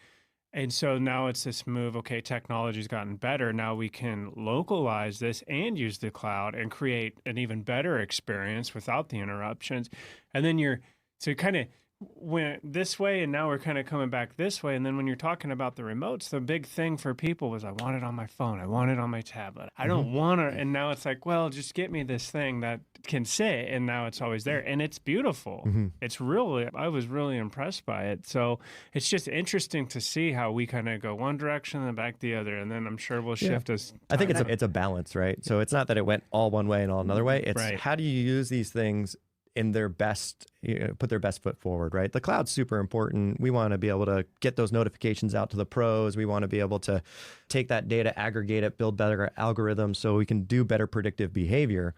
And so now it's this move, okay, technology's gotten better. Now we can localize this and use the cloud and create an even better experience without the interruptions. And then so kind of went this way and now we're kind of coming back this way. And then when you're talking about the remotes, the big thing for people was I want it on my phone. I want it on my tablet. I don't want to. And now it's like, well, just get me this thing that can sit. And now it's always there. And it's beautiful. It's really, I was really impressed by it. So it's just interesting to see how we kind of go one direction and then back the other. And then I'm sure we'll shift us. I think it's a balance, right? So it's not that it went all one way and all another way. It's how do you use these things in their best, put their best foot forward, right? The cloud's super important. We want to be able to get those notifications out to the pros. We want to be able to take that data, aggregate it, build better algorithms so we can do better predictive behavior.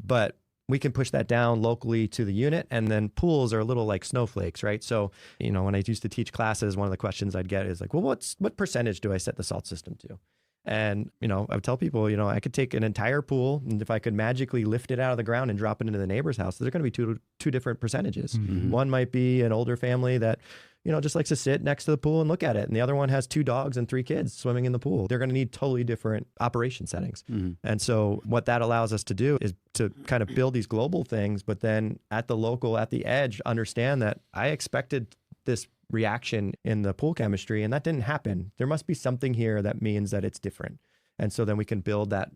But we can push that down locally to the unit. And then pools are a little like snowflakes, right? So, when I used to teach classes, one of the questions I'd get is like, well, what percentage do I set the salt system to? And, I would tell people, I could take an entire pool, and if I could magically lift it out of the ground and drop it into the neighbor's house, they're going to be two different percentages. One might be an older family that, just likes to sit next to the pool and look at it. And the other one has 2 dogs and 3 kids swimming in the pool. They're going to need totally different operation settings. And so what that allows us to do is to kind of build these global things, but then at the local, at the edge, understand that I expected this reaction in the pool chemistry, and that didn't happen. There must be something here that means that it's different. And so then we can build that,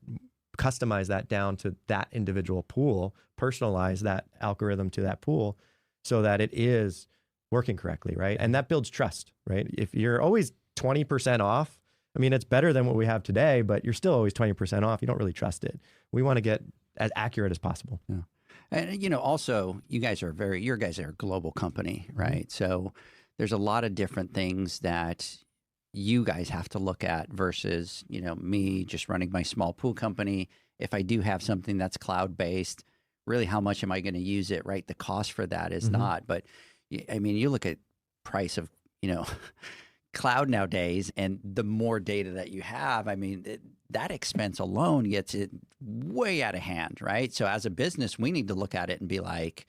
customize that down to that individual pool, personalize that algorithm to that pool so that it is working correctly, right? And that builds trust, right? If you're always 20% off, it's better than what we have today, but you're still always 20% off. You don't really trust it. We want to get as accurate as possible. Yeah. And, also, you guys are a global company, right? So there's a lot of different things that you guys have to look at versus, me just running my small pool company. If I do have something that's cloud-based, really how much am I going to use it, right? The cost for that is not. But, you look at price of, cloud nowadays, and the more data that you have, that expense alone gets it way out of hand, right? So as a business, we need to look at it and be like,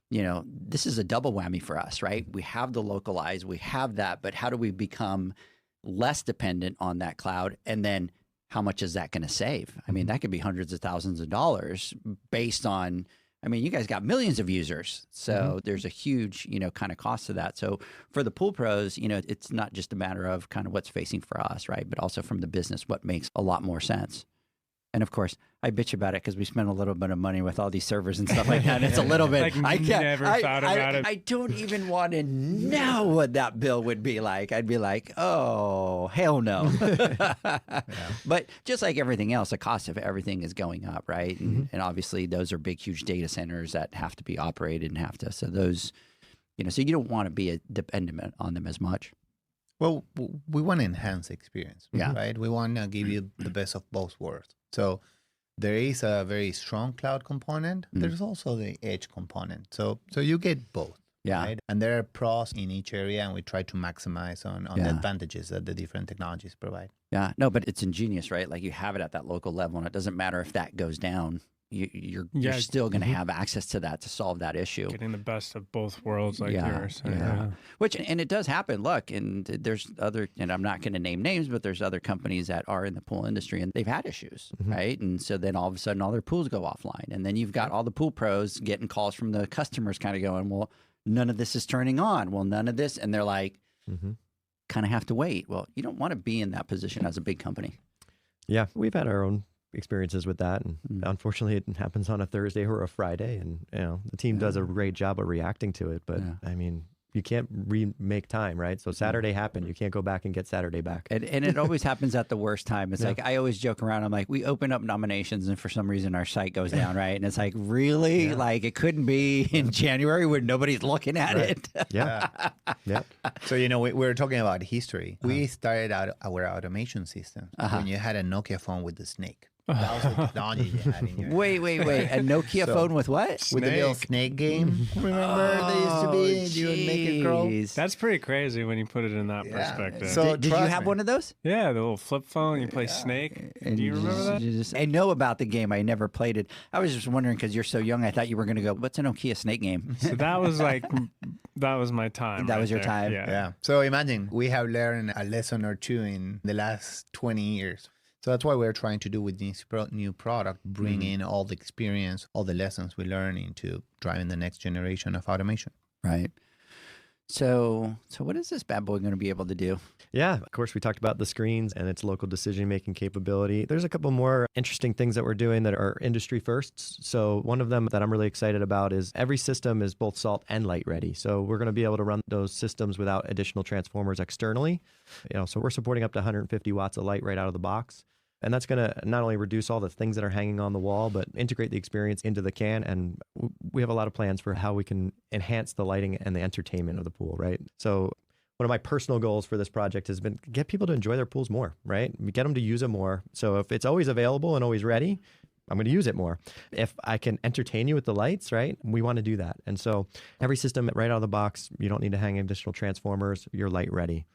this is a double whammy for us, right? We have the localized, we have that, but how do we become less dependent on that cloud? And then how much is that going to save? That could be hundreds of thousands of dollars based on, you guys got millions of users. So there's a huge, kind of cost to that. So for the pool pros, it's not just a matter of kind of what's facing for us, right? But also from the business, what makes a lot more sense. And of course, I bitch about it because we spend a little bit of money with all these servers and stuff like that. And it's a little bit. I never thought about it. I don't even want to know what that bill would be like. I'd be like, oh, hell no. But just like everything else, the cost of everything is going up, right? And obviously, those are big, huge data centers that have to be operated and so those, so you don't want to be dependent on them as much. Well, we want to enhance the experience, right? We want to give you the best of both worlds. So there is a very strong cloud component. There's also the edge component. So you get both. Right? And there are pros in each area, and we try to maximize on the advantages that the different technologies provide. Yeah, no, but it's ingenious, right? Like you have it at that local level, and it doesn't matter if that goes down. You're still going to have access to that to solve that issue. Getting the best of both worlds like yours. Which, and it does happen. Look, and there's other, and I'm not going to name names, but there's other companies that are in the pool industry and they've had issues, right? And so then all of a sudden all their pools go offline. And then you've got all the pool pros getting calls from the customers kind of going, well, none of this is turning on. Well, none of this. And they're like, kind of have to wait. Well, you don't want to be in that position as a big company. Yeah, we've had our own experiences with that, and unfortunately it happens on a Thursday or a Friday, and the team does a great job of reacting to it, but you can't remake time, right? So Saturday happened, you can't go back and get Saturday back. And it always happens at the worst time. It's like, I always joke around, I'm like, we open up nominations and for some reason our site goes down, right? And it's like, really? Like it couldn't be in January when nobody's looking at it. So, we were talking about history. We started out our automation system when you had a Nokia phone with the snake. That was the technology you had in your Wait. A Nokia phone with what? With the little snake game. Remember they used to be? You would make it grow. That's pretty crazy when you put it in that perspective. So did you have one of those? Yeah, the little flip phone. You play Snake. And do you remember that? I know about the game. I never played it. I was just wondering because you're so young. I thought you were going to go, what's a Nokia Snake game? So that was my time. That was your there. time. Yeah. So imagine we have learned a lesson or two in the last 20 years. So that's what we're trying to do with this new product, bring in all the experience, all the lessons we learn into driving the next generation of automation. Right. So what is this bad boy going to be able to do? Yeah, of course, we talked about the screens and its local decision-making capability. There's a couple more interesting things that we're doing that are industry firsts. So one of them that I'm really excited about is every system is both salt and light ready. So we're going to be able to run those systems without additional transformers externally. So we're supporting up to 150 watts of light right out of the box. And that's going to not only reduce all the things that are hanging on the wall, but integrate the experience into the can. And we have a lot of plans for how we can enhance the lighting and the entertainment of the pool, right? So one of my personal goals for this project has been get people to enjoy their pools more, right? Get them to use it more. So if it's always available and always ready, I'm going to use it more. If I can entertain you with the lights, right? We want to do that. And so every system right out of the box, you don't need to hang additional transformers. You're light ready.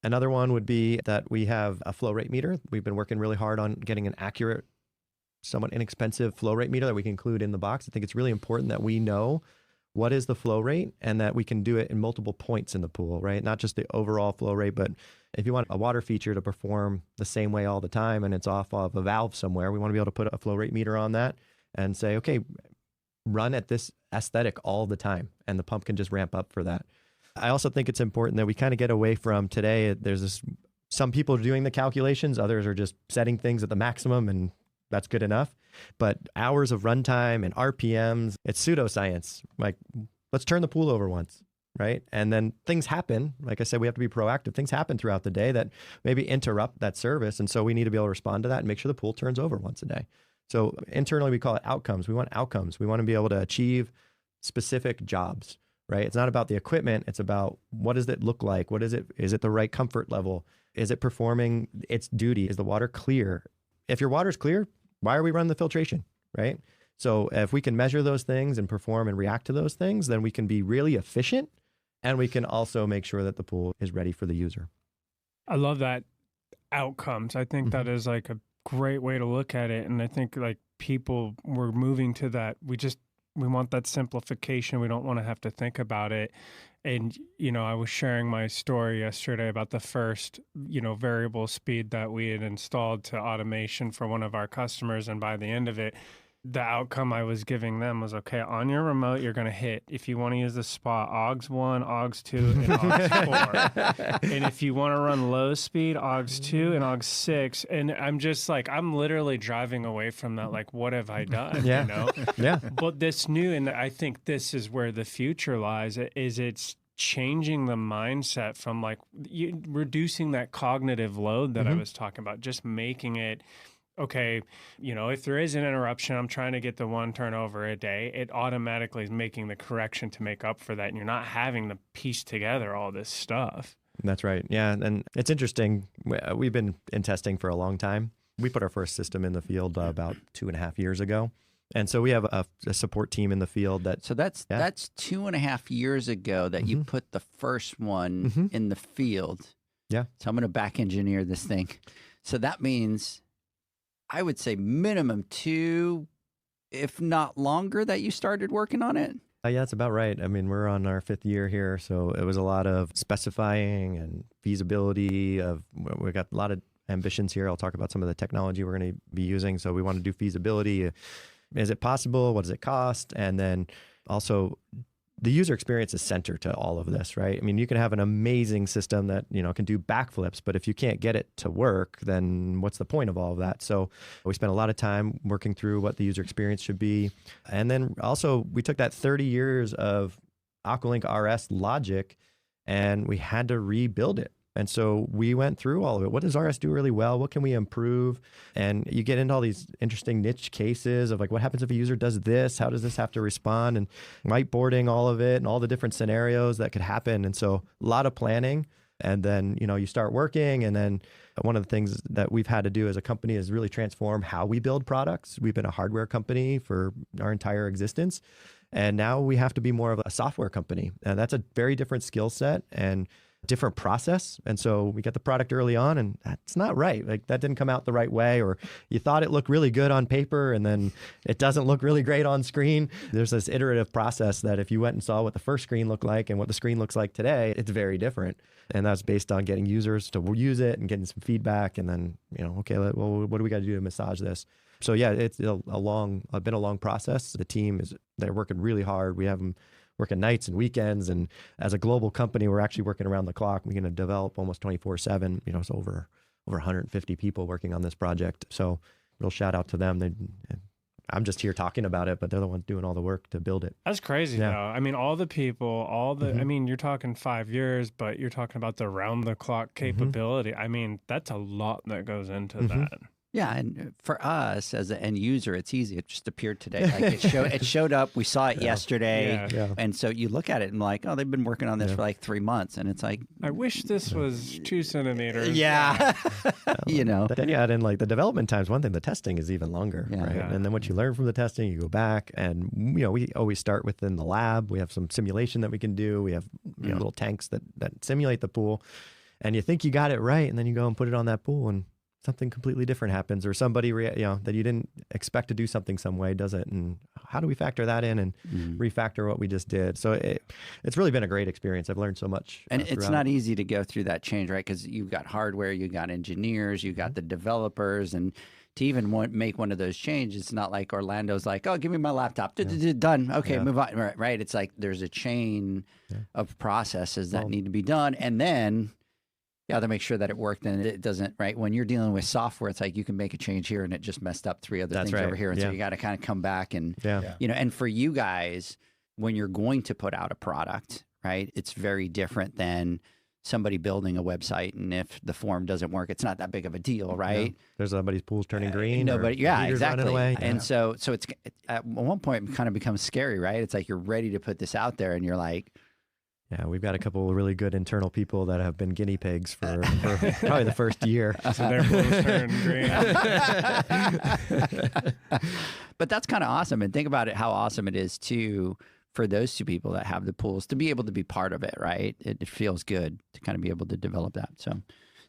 Another one would be that we have a flow rate meter. We've been working really hard on getting an accurate, somewhat inexpensive flow rate meter that we can include in the box. I think it's really important that we know what is the flow rate and that we can do it in multiple points in the pool, right? Not just the overall flow rate, but if you want a water feature to perform the same way all the time and it's off of a valve somewhere, we want to be able to put a flow rate meter on that and say, okay, run at this aesthetic all the time, and the pump can just ramp up for that. I also think it's important that we kind of get away from today. Some people are doing the calculations, others are just setting things at the maximum, and that's good enough. But hours of runtime and RPMs, it's pseudoscience. Like, let's turn the pool over once, right? And then things happen. Like I said, we have to be proactive. Things happen throughout the day that maybe interrupt that service. And so we need to be able to respond to that and make sure the pool turns over once a day. So internally, we call it outcomes. We want outcomes. We want to be able to achieve specific jobs. Right? It's not about the equipment. It's about what does it look like? What is it? Is it the right comfort level? Is it performing its duty? Is the water clear? If your water's clear, why are we running the filtration? Right? So if we can measure those things and perform and react to those things, then we can be really efficient, and we can also make sure that the pool is ready for the user. I love that outcomes. I think that is like a great way to look at it. And I think like people were moving to that. We want that simplification. We don't want to have to think about it. And, I was sharing my story yesterday about the first, variable speed that we had installed to automation for one of our customers. And by the end of it, the outcome I was giving them was, okay, on your remote, you're going to hit, if you want to use the spot, AUX 1, AUX 2, and AUX 4. And if you want to run low speed, AUX 2 and AUX 6. And I'm just like, I'm literally driving away from that, like, what have I done? Yeah. Yeah. But this new, and I think this is where the future lies, is it's changing the mindset from like reducing that cognitive load that I was talking about, just making it, okay, if there is an interruption, I'm trying to get the one turnover a day, it automatically is making the correction to make up for that. And you're not having to piece together all this stuff. That's right. Yeah. And it's interesting. We've been in testing for a long time. We put our first system in the field about 2.5 years ago. And so we have a support team in the field So that's 2.5 years ago that you put the first one in the field. Yeah. So I'm going to back engineer this thing. So that means I would say minimum 2, if not longer, that you started working on it. Yeah, that's about right. I mean, we're on our 5th year here, so it was a lot of specifying and feasibility we got a lot of ambitions here. I'll talk about some of the technology we're going to be using. So we want to do feasibility. Is it possible? What does it cost? And then also the user experience is center to all of this, right? I mean, you can have an amazing system that, can do backflips, but if you can't get it to work, then what's the point of all of that? So we spent a lot of time working through what the user experience should be. And then also we took that 30 years of AquaLink RS logic and we had to rebuild it. And so we went through all of it. What does RS do really well? What can we improve? And you get into all these interesting niche cases of like, what happens if a user does this? How does this have to respond? And whiteboarding all of it and all the different scenarios that could happen. And so a lot of planning. And then, you start working. And then one of the things that we've had to do as a company is really transform how we build products. We've been a hardware company for our entire existence. And now we have to be more of a software company. And that's a very different skill set and different process. And so we get the product early on and that's not right. Like that didn't come out the right way, or you thought it looked really good on paper and then it doesn't look really great on screen. There's this iterative process that if you went and saw what the first screen looked like and what the screen looks like today, it's very different. And that's based on getting users to use it and getting some feedback. And then, okay, well, what do we got to do to massage this? So yeah, it's been a long process. The team they're working really hard. We have working nights and weekends. And as a global company, we're actually working around the clock. We're going to develop almost 24/7. It's over 150 people working on this project. So real shout out to them. I'm just here talking about it, but they're the ones doing all the work to build it. That's crazy, though. I mean, all the people, I mean, you're talking 5 years, but you're talking about the round-the-clock capability. I mean, that's a lot that goes into that. Yeah, and for us as an end user, it's easy. It just appeared today. Like it showed up. We saw it yesterday, and so you look at it and like, oh, they've been working on this for like 3 months, and it's like, I wish this was 2 centimeters. Yeah, Then you add in like the development times. One thing, the testing is even longer, right? Yeah. And then what you learn from the testing, you go back, and we always start within the lab. We have some simulation that we can do. We have little tanks that simulate the pool, and you think you got it right, and then you go and put it on that pool, and something completely different happens, or somebody that you didn't expect to do something some way does it, and how do we factor that in and refactor what we just did? So it's really been a great experience. I've learned so much, and it's not easy to go through that change, right? Because you've got hardware, you got engineers, you got the developers, and to even make one of those changes, it's not like Orlando's like, oh, give me my laptop, done, okay, move on, right? It's like there's a chain of processes that need to be done, and then to make sure that it worked and it doesn't, right? When you're dealing with software, it's like you can make a change here and it just messed up 3 other things over here. And so you got to kind of come back and, and for you guys, when you're going to put out a product, right, it's very different than somebody building a website. And if the form doesn't work, it's not that big of a deal, right? There's somebody's pool's turning green. Nobody, exactly. Away. And so it's at one point it kind of becomes scary, right? It's like you're ready to put this out there and you're like, yeah, we've got a couple of really good internal people that have been guinea pigs for probably the first year. So their pools turn green. But that's kind of awesome. And think about it, how awesome it is too for those 2 people that have the pools to be able to be part of it, right? It feels good to kind of be able to develop that.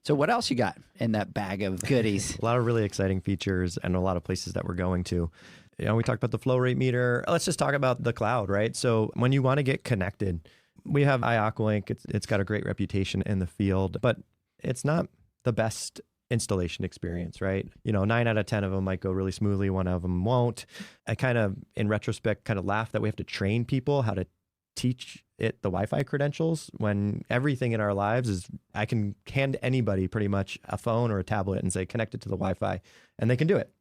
So what else you got in that bag of goodies? A lot of really exciting features and a lot of places that we're going to. We talked about the flow rate meter. Let's just talk about the cloud, right? So when you want to get connected, we have AquaLink. It's got a great reputation in the field, but it's not the best installation experience, right? 9 out of 10 of them might go really smoothly. 1 of them won't. I kind of, in retrospect, kind of laugh that we have to train people how to teach it the Wi-Fi credentials when everything in our lives is, I can hand anybody pretty much a phone or a tablet and say, connect it to the Wi-Fi, and they can do it,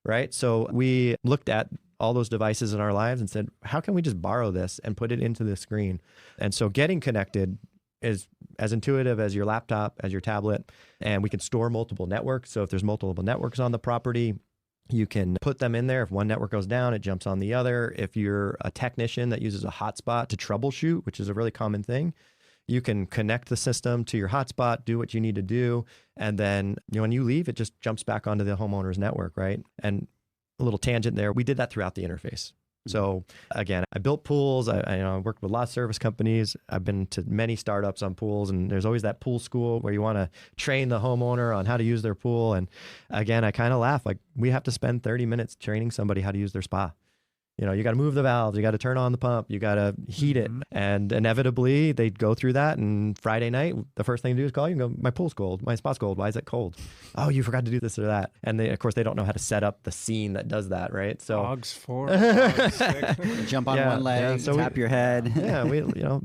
right? So we looked at all those devices in our lives and said, how can we just borrow this and put it into the screen? And so getting connected is as intuitive as your laptop, as your tablet, and we can store multiple networks. So if there's multiple networks on the property, you can put them in there. If one network goes down, it jumps on the other. If you're a technician that uses a hotspot to troubleshoot, which is a really common thing, you can connect the system to your hotspot, do what you need to do, and then when you leave, it just jumps back onto the homeowner's network, right? And a little tangent there. We did that throughout the interface. So again, I built pools. I worked with a lot of service companies. I've been to many startups on pools, and there's always that pool school where you want to train the homeowner on how to use their pool. And again, I kind of laugh, like we have to spend 30 minutes training somebody how to use their spa. You got to move the valves, you got to turn on the pump, you got to heat it. And inevitably they'd go through that. And Friday night, the first thing to do is call you and go, my pool's cold, my spa's cold. Why is it cold? Oh, you forgot to do this or that. And of course, they don't know how to set up the scene that does that, right? So dogs 4, dogs 6. Jump on one leg, so tap your head. Yeah,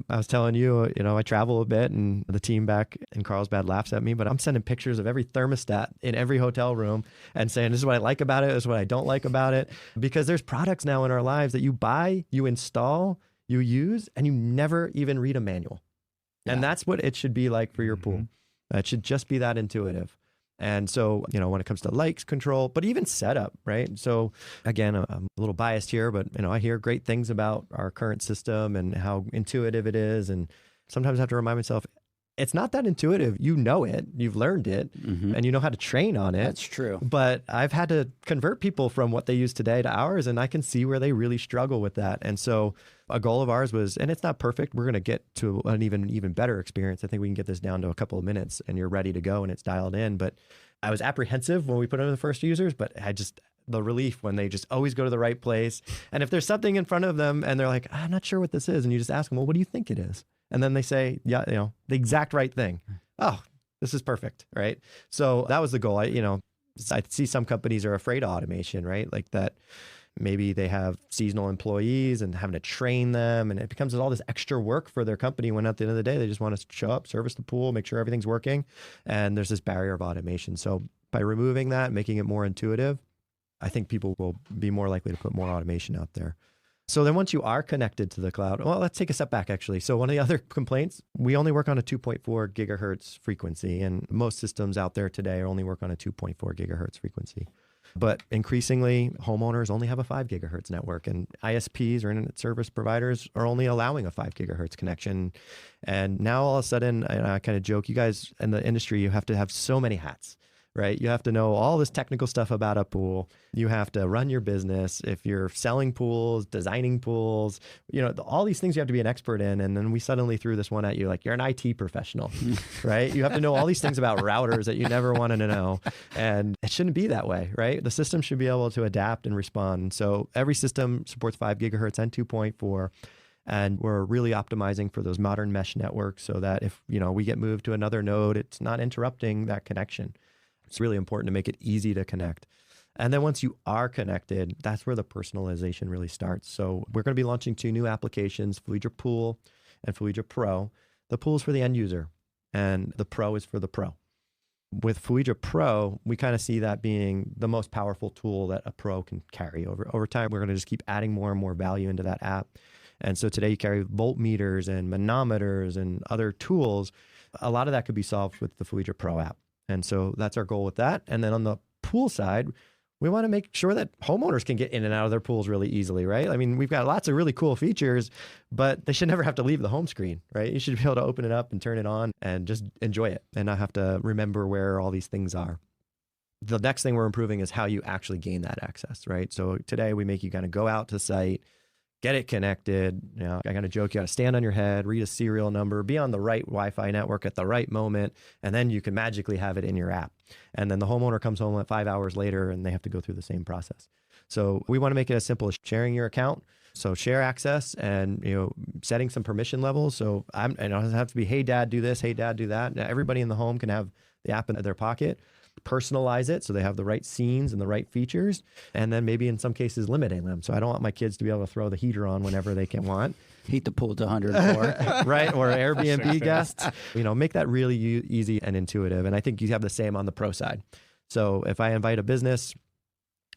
I was telling you, I travel a bit, and the team back in Carlsbad laughs at me, but I'm sending pictures of every thermostat in every hotel room and saying, this is what I like about it, this is what I don't like about it. Because there's products now in our lives that you buy, you install, you use, and you never even read a manual. And that's what it should be like for your pool. It should just be that intuitive. And so, when it comes to lights control, but even setup, right? So again, I'm a little biased here, but I hear great things about our current system and how intuitive it is. And sometimes I have to remind myself, it's not that intuitive. You know it, you've learned it, and you know how to train on it. That's true. But I've had to convert people from what they use today to ours, and I can see where they really struggle with that. And so a goal of ours was, and it's not perfect, we're going to get to an even better experience. I think we can get this down to a couple of minutes and you're ready to go and it's dialed in. But I was apprehensive when we put it in the first users, but the relief when they just always go to the right place. And if there's something in front of them and they're like, I'm not sure what this is, and you just ask them, well, what do you think it is? And then they say, yeah, the exact right thing. Oh, this is perfect, right? So that was the goal. I see some companies are afraid of automation, right? Like that Maybe they have seasonal employees and having to train them, and it becomes all this extra work for their company when at the end of the day, they just want to show up, service the pool, make sure everything's working. And there's this barrier of automation. So by removing that, making it more intuitive, I think people will be more likely to put more automation out there. So then once you are connected to the cloud, well, let's take a step back actually. So one of the other complaints, we only work on a 2.4 gigahertz frequency, and most systems out there today only work on a 2.4 gigahertz frequency. But increasingly, homeowners only have a 5 gigahertz network, and ISPs or internet service providers are only allowing a 5 gigahertz connection. And now all of a sudden, and I kind of joke, you guys in the industry, you have to have so many hats, right? You have to know all this technical stuff about a pool. You have to run your business. If you're selling pools, designing pools, all these things you have to be an expert in. And then we suddenly threw this one at you, like you're an IT professional, right? You have to know all these things about routers that you never wanted to know. And it shouldn't be that way, right? The system should be able to adapt and respond. So every system supports 5 gigahertz and 2.4. And we're really optimizing for those modern mesh networks so that if, we get moved to another node, it's not interrupting that connection. It's really important to make it easy to connect. And then once you are connected, that's where the personalization really starts. So we're going to be launching 2 new applications, Fluidra Pool and Fluidra Pro. The Pool is for the end user, and the Pro is for the pro. With Fluidra Pro, we kind of see that being the most powerful tool that a pro can carry. Over time, we're going to just keep adding more and more value into that app. And so today you carry voltmeters and manometers and other tools. A lot of that could be solved with the Fluidra Pro app. And so that's our goal with that. And then on the pool side, we want to make sure that homeowners can get in and out of their pools really easily, right? I mean, we've got lots of really cool features, but they should never have to leave the home screen, right? You should be able to open it up and turn it on and just enjoy it and not have to remember where all these things are. The next thing we're improving is how you actually gain that access, right? So today we make you kind of go out to site, get it connected. I kind of joke, you got to stand on your head, read a serial number, be on the right Wi-Fi network at the right moment, and then you can magically have it in your app. And then the homeowner comes home at 5 hours later and they have to go through the same process. So we want to make it as simple as sharing your account. So share access and, setting some permission levels. So it doesn't have to be, hey, dad, do this. Hey, dad, do that. Now, everybody in the home can have the app in their pocket. Personalize it so they have the right scenes and the right features, and then maybe in some cases limiting them. So I don't want my kids to be able to throw the heater on whenever they can want. Heat the pool to 104. Right, or Airbnb guests. Make that really easy and intuitive. And I think you have the same on the pro side. So if I invite a business,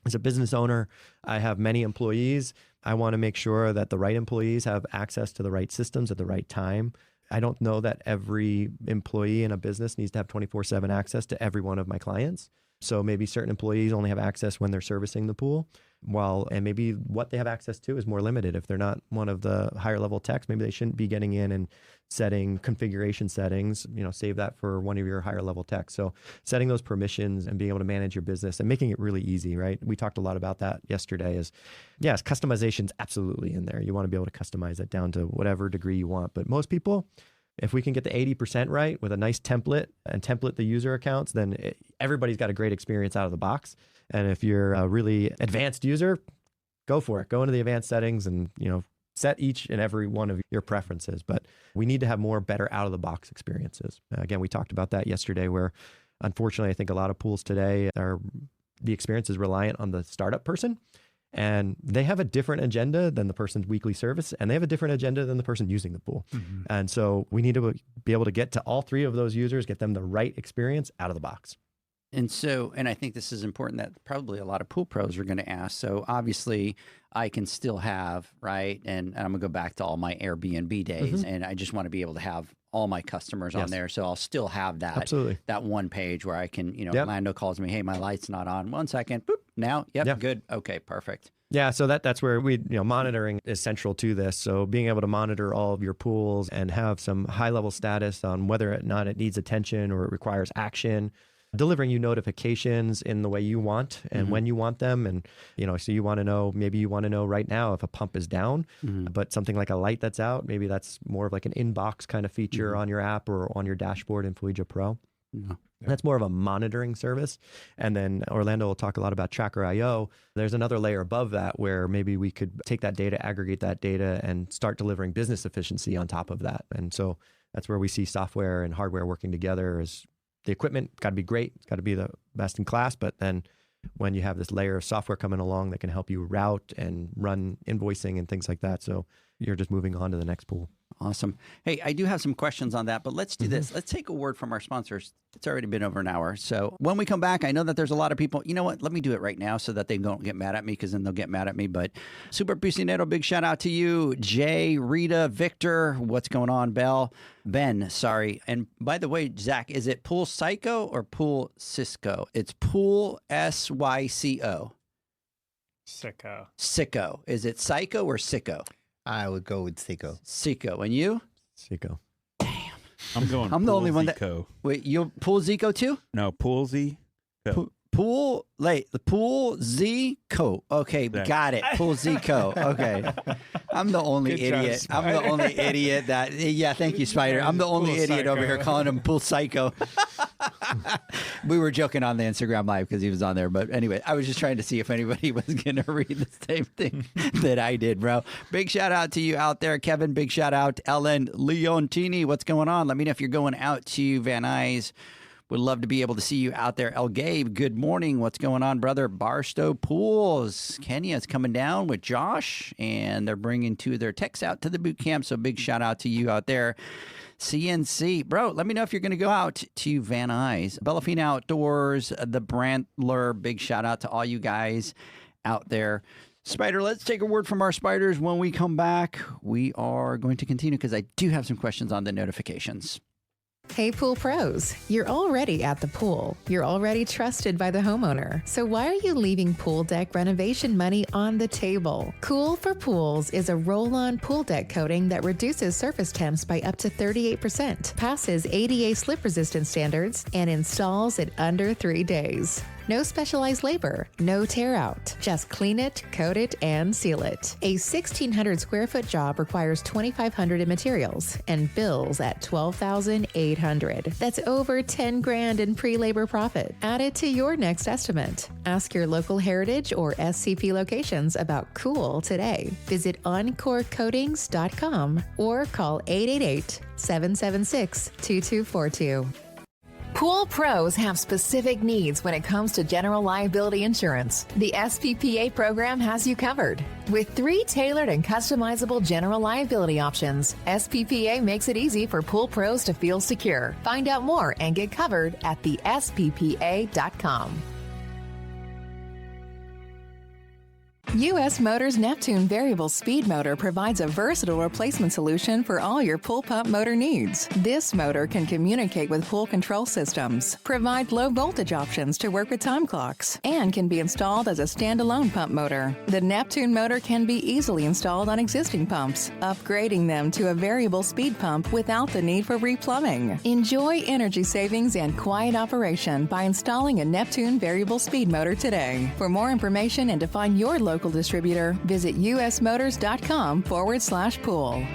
as a business owner, I have many employees. I want to make sure that the right employees have access to the right systems at the right time. I don't know that every employee in a business needs to have 24/7 access to every one of my clients. So maybe certain employees only have access when they're servicing the pool, and maybe what they have access to is more limited. If they're not one of the higher level techs, maybe they shouldn't be getting in and setting configuration settings, save that for one of your higher level techs. So setting those permissions and being able to manage your business and making it really easy, right? We talked a lot about that yesterday yes, customization's absolutely in there. You want to be able to customize it down to whatever degree you want. But most people, if we can get the 80% right with a nice template and template the user accounts, then everybody's got a great experience out of the box. And if you're a really advanced user, go for it. Go into the advanced settings and, set each and every one of your preferences. But we need to have more better out of the box experiences. Again, we talked about that yesterday where unfortunately, I think a lot of pools today the experience is reliant on the startup person. And they have a different agenda than the person's weekly service, and they have a different agenda than the person using the pool. Mm-hmm. And so we need to be able to get to all 3 of those users, get them the right experience out of the box. And I think this is important that probably a lot of pool pros are going to ask. So obviously I can still have, right? And I'm gonna go back to all my Airbnb days, and I just want to be able to have all my customers on there. So I'll still have that, absolutely, that one page where I can, Lando calls me, hey, my light's not on. 1 second, boop, now, good. Okay, perfect. Yeah, so that's where monitoring is central to this. So being able to monitor all of your pools and have some high level status on whether or not it needs attention or it requires action, delivering you notifications in the way you want and when you want them. And, so you want to know, maybe you want to know right now if a pump is down, but something like a light that's out, maybe that's more of like an inbox kind of feature on your app or on your dashboard in Fluidra Pro. Yeah. That's more of a monitoring service. And then Orlando will talk a lot about Tracker.io. There's another layer above that where maybe we could take that data, aggregate that data, and start delivering business efficiency on top of that. And so that's where we see software and hardware working together. Is the equipment got to be great. It's got to be the best in class, but then when you have this layer of software coming along that can help you route and run invoicing and things like that. So you're just moving on to the next pool. Awesome. Hey, I do have some questions on that, but let's do this. Let's take a word from our sponsors. It's already been over an hour. So when we come back, I know that there's a lot of people. You know what? Let me do it right now so that they don't get mad at me, because then they'll get mad at me. But Super Piscinero, big shout out to you. Jay, Rita, Victor, what's going on? Ben, sorry. And by the way, Zach, is it Pool Psycho or Pool Cisco? It's Pool SYCO. Sicko. Sicko. Is it Psycho or Sicko? I would go with Sicko. Sicko. And you? Sicko. I'm going. I'm the only one that. Zico. Wait, you Pool Zico too? No, Pool Z. The Pool Zico. Okay, Exactly. got it. Pool Zico. Okay. I'm the only Good job, idiot. I'm the Spider. only idiot that. Yeah, thank you, Spider. I'm the only Pool idiot over Psycho. here calling him Pool Psycho. We were joking on the Instagram Live because he was on there. But anyway, I was just trying to see if anybody was going to read the same thing that I did, bro. Big shout out to you out there, Kevin. Big shout out, Ellen Leontini. What's going on? Let me know if you're going out to Van Nuys. Would love to be able to see you out there. El Gabe, good morning. What's going on, brother? Barstow Pools. Kenya's coming down with Josh, and they're bringing two of their techs out to the boot camp. So big shout out to you out there. CNC. Bro, let me know if you're going to go out to Van Nuys. Bellafina Outdoors, the Brantler. Big shout out to all you guys out there. Spider, let's take a word from our spiders. When we come back, we are going to continue because I do have some questions on the notifications. Hey, pool pros, you're already at the pool. You're already trusted by the homeowner. So why are you leaving pool deck renovation money on the table? Cool for Pools is a roll-on pool deck coating that reduces surface temps by up to 38%, passes ADA slip resistance standards, and installs in under 3 days. No specialized labor, no tear out. Just clean it, coat it, and seal it. A 1,600 square foot job requires $2,500 in materials and bills at $12,800. That's over $10,000 in pre-labor profit. Add it to your next estimate. Ask your local Heritage or SCP locations about Cool today. Visit encorecoatings.com or call 888-776-2242. Pool pros have specific needs when it comes to general liability insurance. The SPPA program has you covered. With 3 tailored and customizable general liability options, SPPA makes it easy for pool pros to feel secure. Find out more and get covered at thesppa.com. U.S. Motors Neptune Variable Speed Motor provides a versatile replacement solution for all your pool pump motor needs. This motor can communicate with pool control systems, provide low voltage options to work with time clocks, and can be installed as a standalone pump motor. The Neptune motor can be easily installed on existing pumps, upgrading them to a variable speed pump without the need for replumbing. Enjoy energy savings and quiet operation by installing a Neptune Variable Speed Motor today. For more information and to find your local distributor, visit usmotors.com/pool.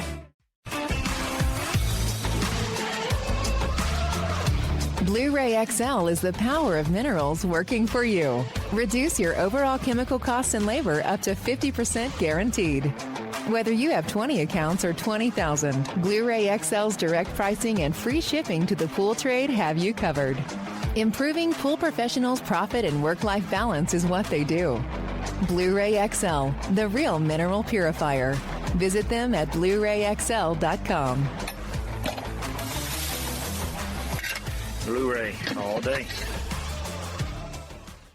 Blu-ray XL is the power of minerals working for you. Reduce your overall chemical costs and labor up to 50% guaranteed. Whether you have 20 accounts or 20,000, Blu-ray XL's direct pricing and free shipping to the pool trade have you covered. Improving pool professionals' profit and work-life balance is what they do. Blu-ray XL, the real mineral purifier. Visit them at BluRayXL.com. Blu-ray all day.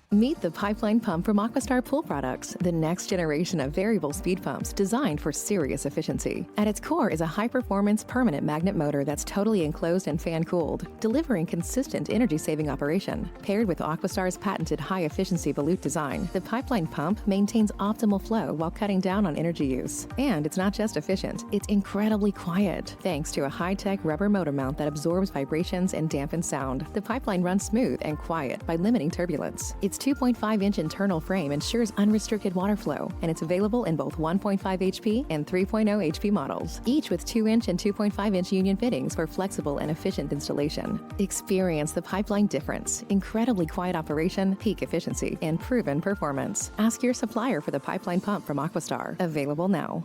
Meet the pipeline pump from Aquastar Pool Products, the next generation of variable speed pumps designed for serious efficiency. At its core is a high-performance permanent magnet motor that's totally enclosed and fan-cooled, delivering consistent energy-saving operation. Paired with Aquastar's patented high-efficiency volute design, the pipeline pump maintains optimal flow while cutting down on energy use. And it's not just efficient, it's incredibly quiet. Thanks to a high-tech rubber motor mount that absorbs vibrations and dampens sound, the pipeline runs smooth and quiet by limiting turbulence. Its 2.5-inch internal frame ensures unrestricted water flow, and it's available in both 1.5 HP and 3.0 HP models, each with 2-inch and 2.5-inch union fittings for flexible and efficient installation. Experience the pipeline difference, incredibly quiet operation, peak efficiency, and proven performance. Ask your supplier for the pipeline pump from Aquastar. Available now.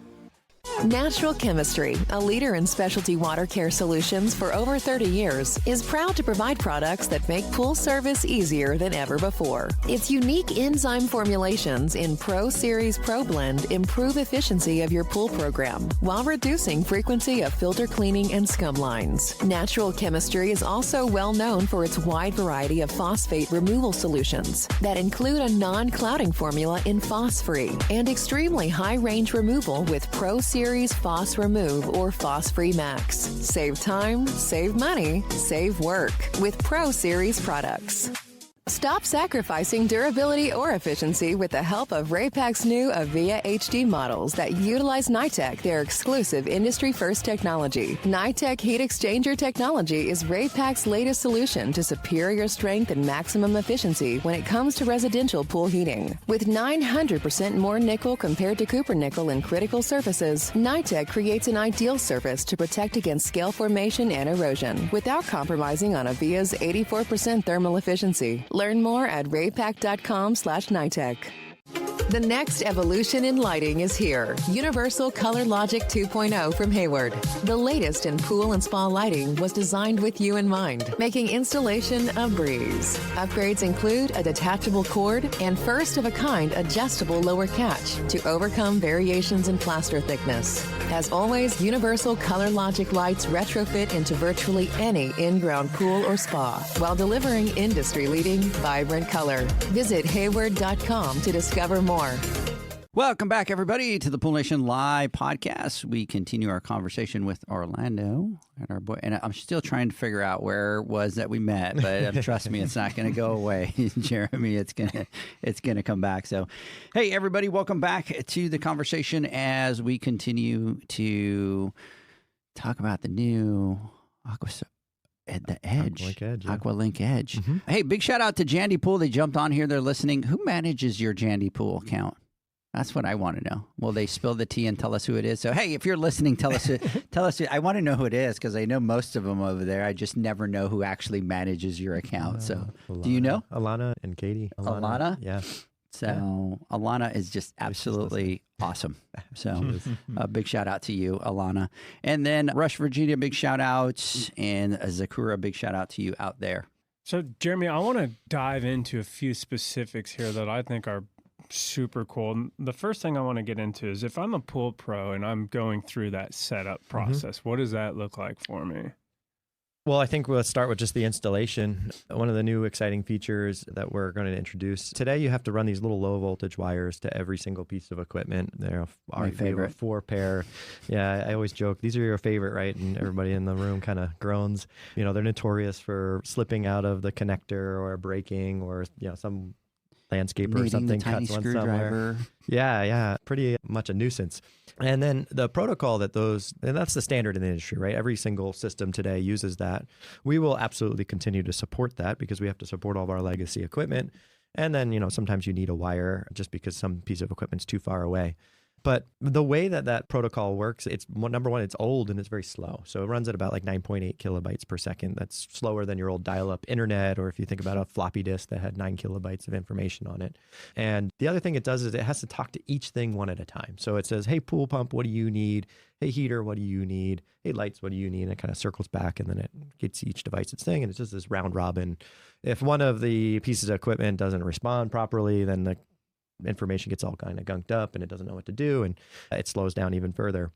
Natural Chemistry, a leader in specialty water care solutions for over 30 years, is proud to provide products that make pool service easier than ever before. Its unique enzyme formulations in Pro Series Pro Blend improve efficiency of your pool program while reducing frequency of filter cleaning and scum lines. Natural Chemistry is also well known for its wide variety of phosphate removal solutions that include a non-clouding formula in Phos-Free and extremely high-range removal with Pro Series Phos Remove or Phos-Free Max. Save time, save money, save work with Pro Series products. Stop sacrificing durability or efficiency with the help of Raypak's new Avia HD models that utilize NITEC, their exclusive industry-first technology. NITEC heat exchanger technology is Raypak's latest solution to superior strength and maximum efficiency when it comes to residential pool heating. With 900% more nickel compared to copper nickel in critical surfaces, NITEC creates an ideal surface to protect against scale formation and erosion without compromising on Avia's 84% thermal efficiency. Learn more at raypak.com/NITEC. The next evolution in lighting is here. Universal Color Logic 2.0 from Hayward. The latest in pool and spa lighting was designed with you in mind, making installation a breeze. Upgrades include a detachable cord and first-of-a-kind adjustable lower catch to overcome variations in plaster thickness. As always, Universal Color Logic lights retrofit into virtually any in-ground pool or spa while delivering industry-leading, vibrant color. Visit hayward.com to discover more. Welcome back, everybody, to the Pool Nation Live podcast. We continue our conversation with Orlando and our boy. And I'm still trying to figure out where it was that we met, but trust me, it's not going to go away, Jeremy. It's gonna come back. So, hey, everybody, welcome back to the conversation as we continue to talk about the new the Edge. AquaLink Edge. Yeah. AquaLink Edge. Mm-hmm. Hey, big shout out to Jandy Pool. They jumped on here. They're listening. Who manages your Jandy Pool account? That's what I want to know. Will they spill the tea and tell us who it is? So, hey, if you're listening, tell us. Tell us. I want to know who it is because I know most of them over there. I just never know who actually manages your account. So, do you know? Alana and Katie. Alana? Yeah. So Alana is just absolutely awesome. So a big shout out to you, Alana. And then Rush, Virginia, big shout out. And Zakura, big shout out to you out there. So, Jeremy, I want to dive into a few specifics here that I think are super cool. The first thing I want to get into is if I'm a pool pro and I'm going through that setup process, what does that look like for me? Well, I think we'll start with just the installation. One of the new exciting features that we're going to introduce today, you have to run these little low voltage wires to every single piece of equipment. They're our favorite 4-pair. Yeah, I always joke, these are your favorite, right? And everybody in the room kind of groans. You know, they're notorious for slipping out of the connector or breaking or, you know, some landscaper or something cuts one somewhere. Yeah, pretty much a nuisance. And then the protocol that and that's the standard in the industry, right? Every single system today uses that. We will absolutely continue to support that because we have to support all of our legacy equipment. And then, you know, sometimes you need a wire just because some piece of equipment's too far away. But the way that protocol works, it's number one, it's old and it's very slow. So it runs at about like 9.8 kilobytes per second. That's slower than your old dial-up internet, or if you think about a floppy disk that had 9 kilobytes of information on it. And the other thing it does is it has to talk to each thing one at a time. So it says, hey, pool pump, what do you need? Hey, heater, what do you need? Hey, lights, what do you need? And it kind of circles back and then it gets each device its thing. And it's just this round robin. If one of the pieces of equipment doesn't respond properly, then the information gets all kind of gunked up and it doesn't know what to do and it slows down even further.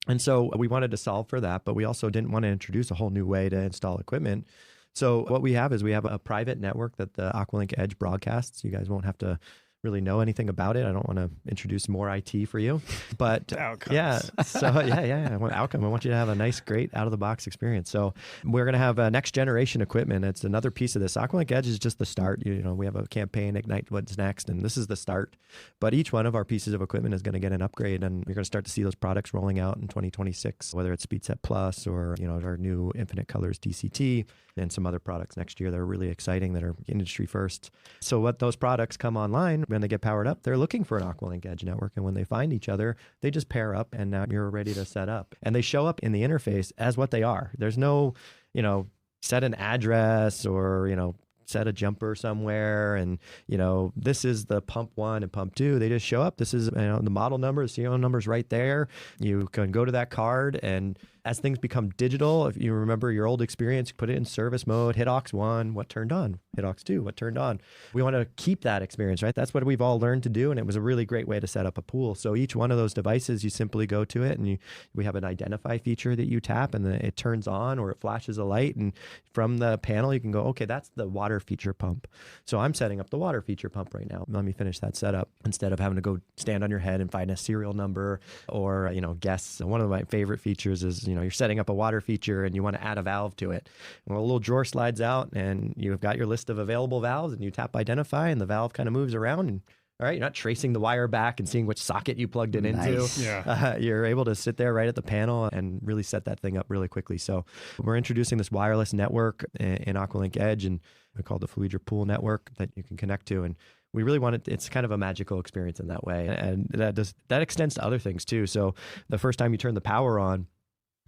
And so we wanted to solve for that, but we also didn't want to introduce a whole new way to install equipment. So what we have is we have a private network that the AquaLink Edge broadcasts. You guys won't have to really know anything about it. I don't want to introduce more IT for you, but yeah. So I want outcome. I want you to have a nice, great out of the box experience. So we're going to have next generation equipment. It's another piece of this. AquaLink Edge is just the start. You know, we have a campaign, Ignite What's Next, and this is the start. But each one of our pieces of equipment is going to get an upgrade, and you're going to start to see those products rolling out in 2026, whether it's SpeedSet Plus or, you know, our new Infinite Colors DCT and some other products next year that are really exciting that are industry first. So what those products come online, when they get powered up, they're looking for an AquaLink Edge network. And when they find each other, they just pair up and now you're ready to set up. And they show up in the interface as what they are. There's no, you know, set an address or, you know, set a jumper somewhere and, this is the pump 1 and pump 2. They just show up. This is the model number, the serial number's right there. You can go to that card, and as things become digital, if you remember your old experience, put it in service mode, hit aux 1, what turned on? Hit aux 2, what turned on? We want to keep that experience, right? That's what we've all learned to do, and it was a really great way to set up a pool. So each one of those devices, you simply go to it, and we have an identify feature that you tap, and it turns on or it flashes a light, and from the panel, you can go, okay, that's the water feature pump. So I'm setting up the water feature pump right now. Let me finish that setup instead of having to go stand on your head and find a serial number or, guess. So one of my favorite features is, you're setting up a water feature and you want to add a valve to it. Well, a little drawer slides out and you've got your list of available valves, and you tap identify and the valve kind of moves around, and all right, you're not tracing the wire back and seeing which socket you plugged it into. Yeah. You're able to sit there right at the panel and really set that thing up really quickly. So we're introducing this wireless network in AquaLink Edge, and we call it the Fluidra Pool Network that you can connect to. And we really want it, it's kind of a magical experience in that way. And that extends to other things too. So the first time you turn the power on,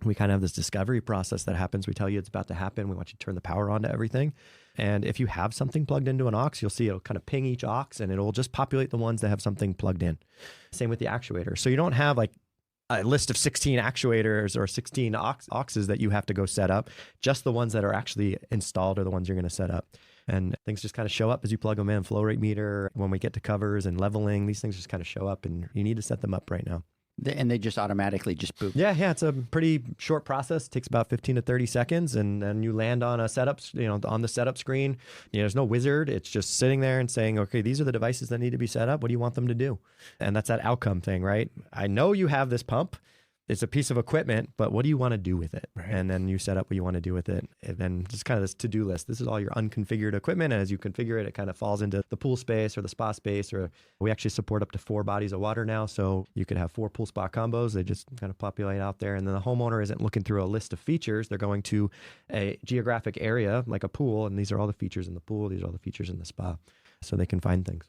we kind of have this discovery process that happens. We tell you it's about to happen. We want you to turn the power on to everything. And if you have something plugged into an aux, you'll see it'll kind of ping each aux, and it'll just populate the ones that have something plugged in. Same with the actuator. So you don't have like a list of 16 actuators or 16 auxes that you have to go set up. Just the ones that are actually installed are the ones you're going to set up. And things just kind of show up as you plug them in. Flow rate meter, when we get to covers and leveling, these things just kind of show up, and you need to set them up right now. And they just automatically just boop. Yeah, it's a pretty short process. It takes about 15 to 30 seconds, and then you land on a setup, on the setup screen. There's no wizard. It's just sitting there and saying, okay, these are the devices that need to be set up. What do you want them to do? And that's that outcome thing, right? I know you have this pump. It's a piece of equipment, but what do you want to do with it? Right. And then you set up what you want to do with it. And then just kind of this to-do list. This is all your unconfigured equipment. And as you configure it, it kind of falls into the pool space or the spa space. Or we actually support up to 4 bodies of water now. So you could have 4 pool spa combos. They just kind of populate out there. And then the homeowner isn't looking through a list of features. They're going to a geographic area like a pool. And these are all the features in the pool. These are all the features in the spa. So they can find things.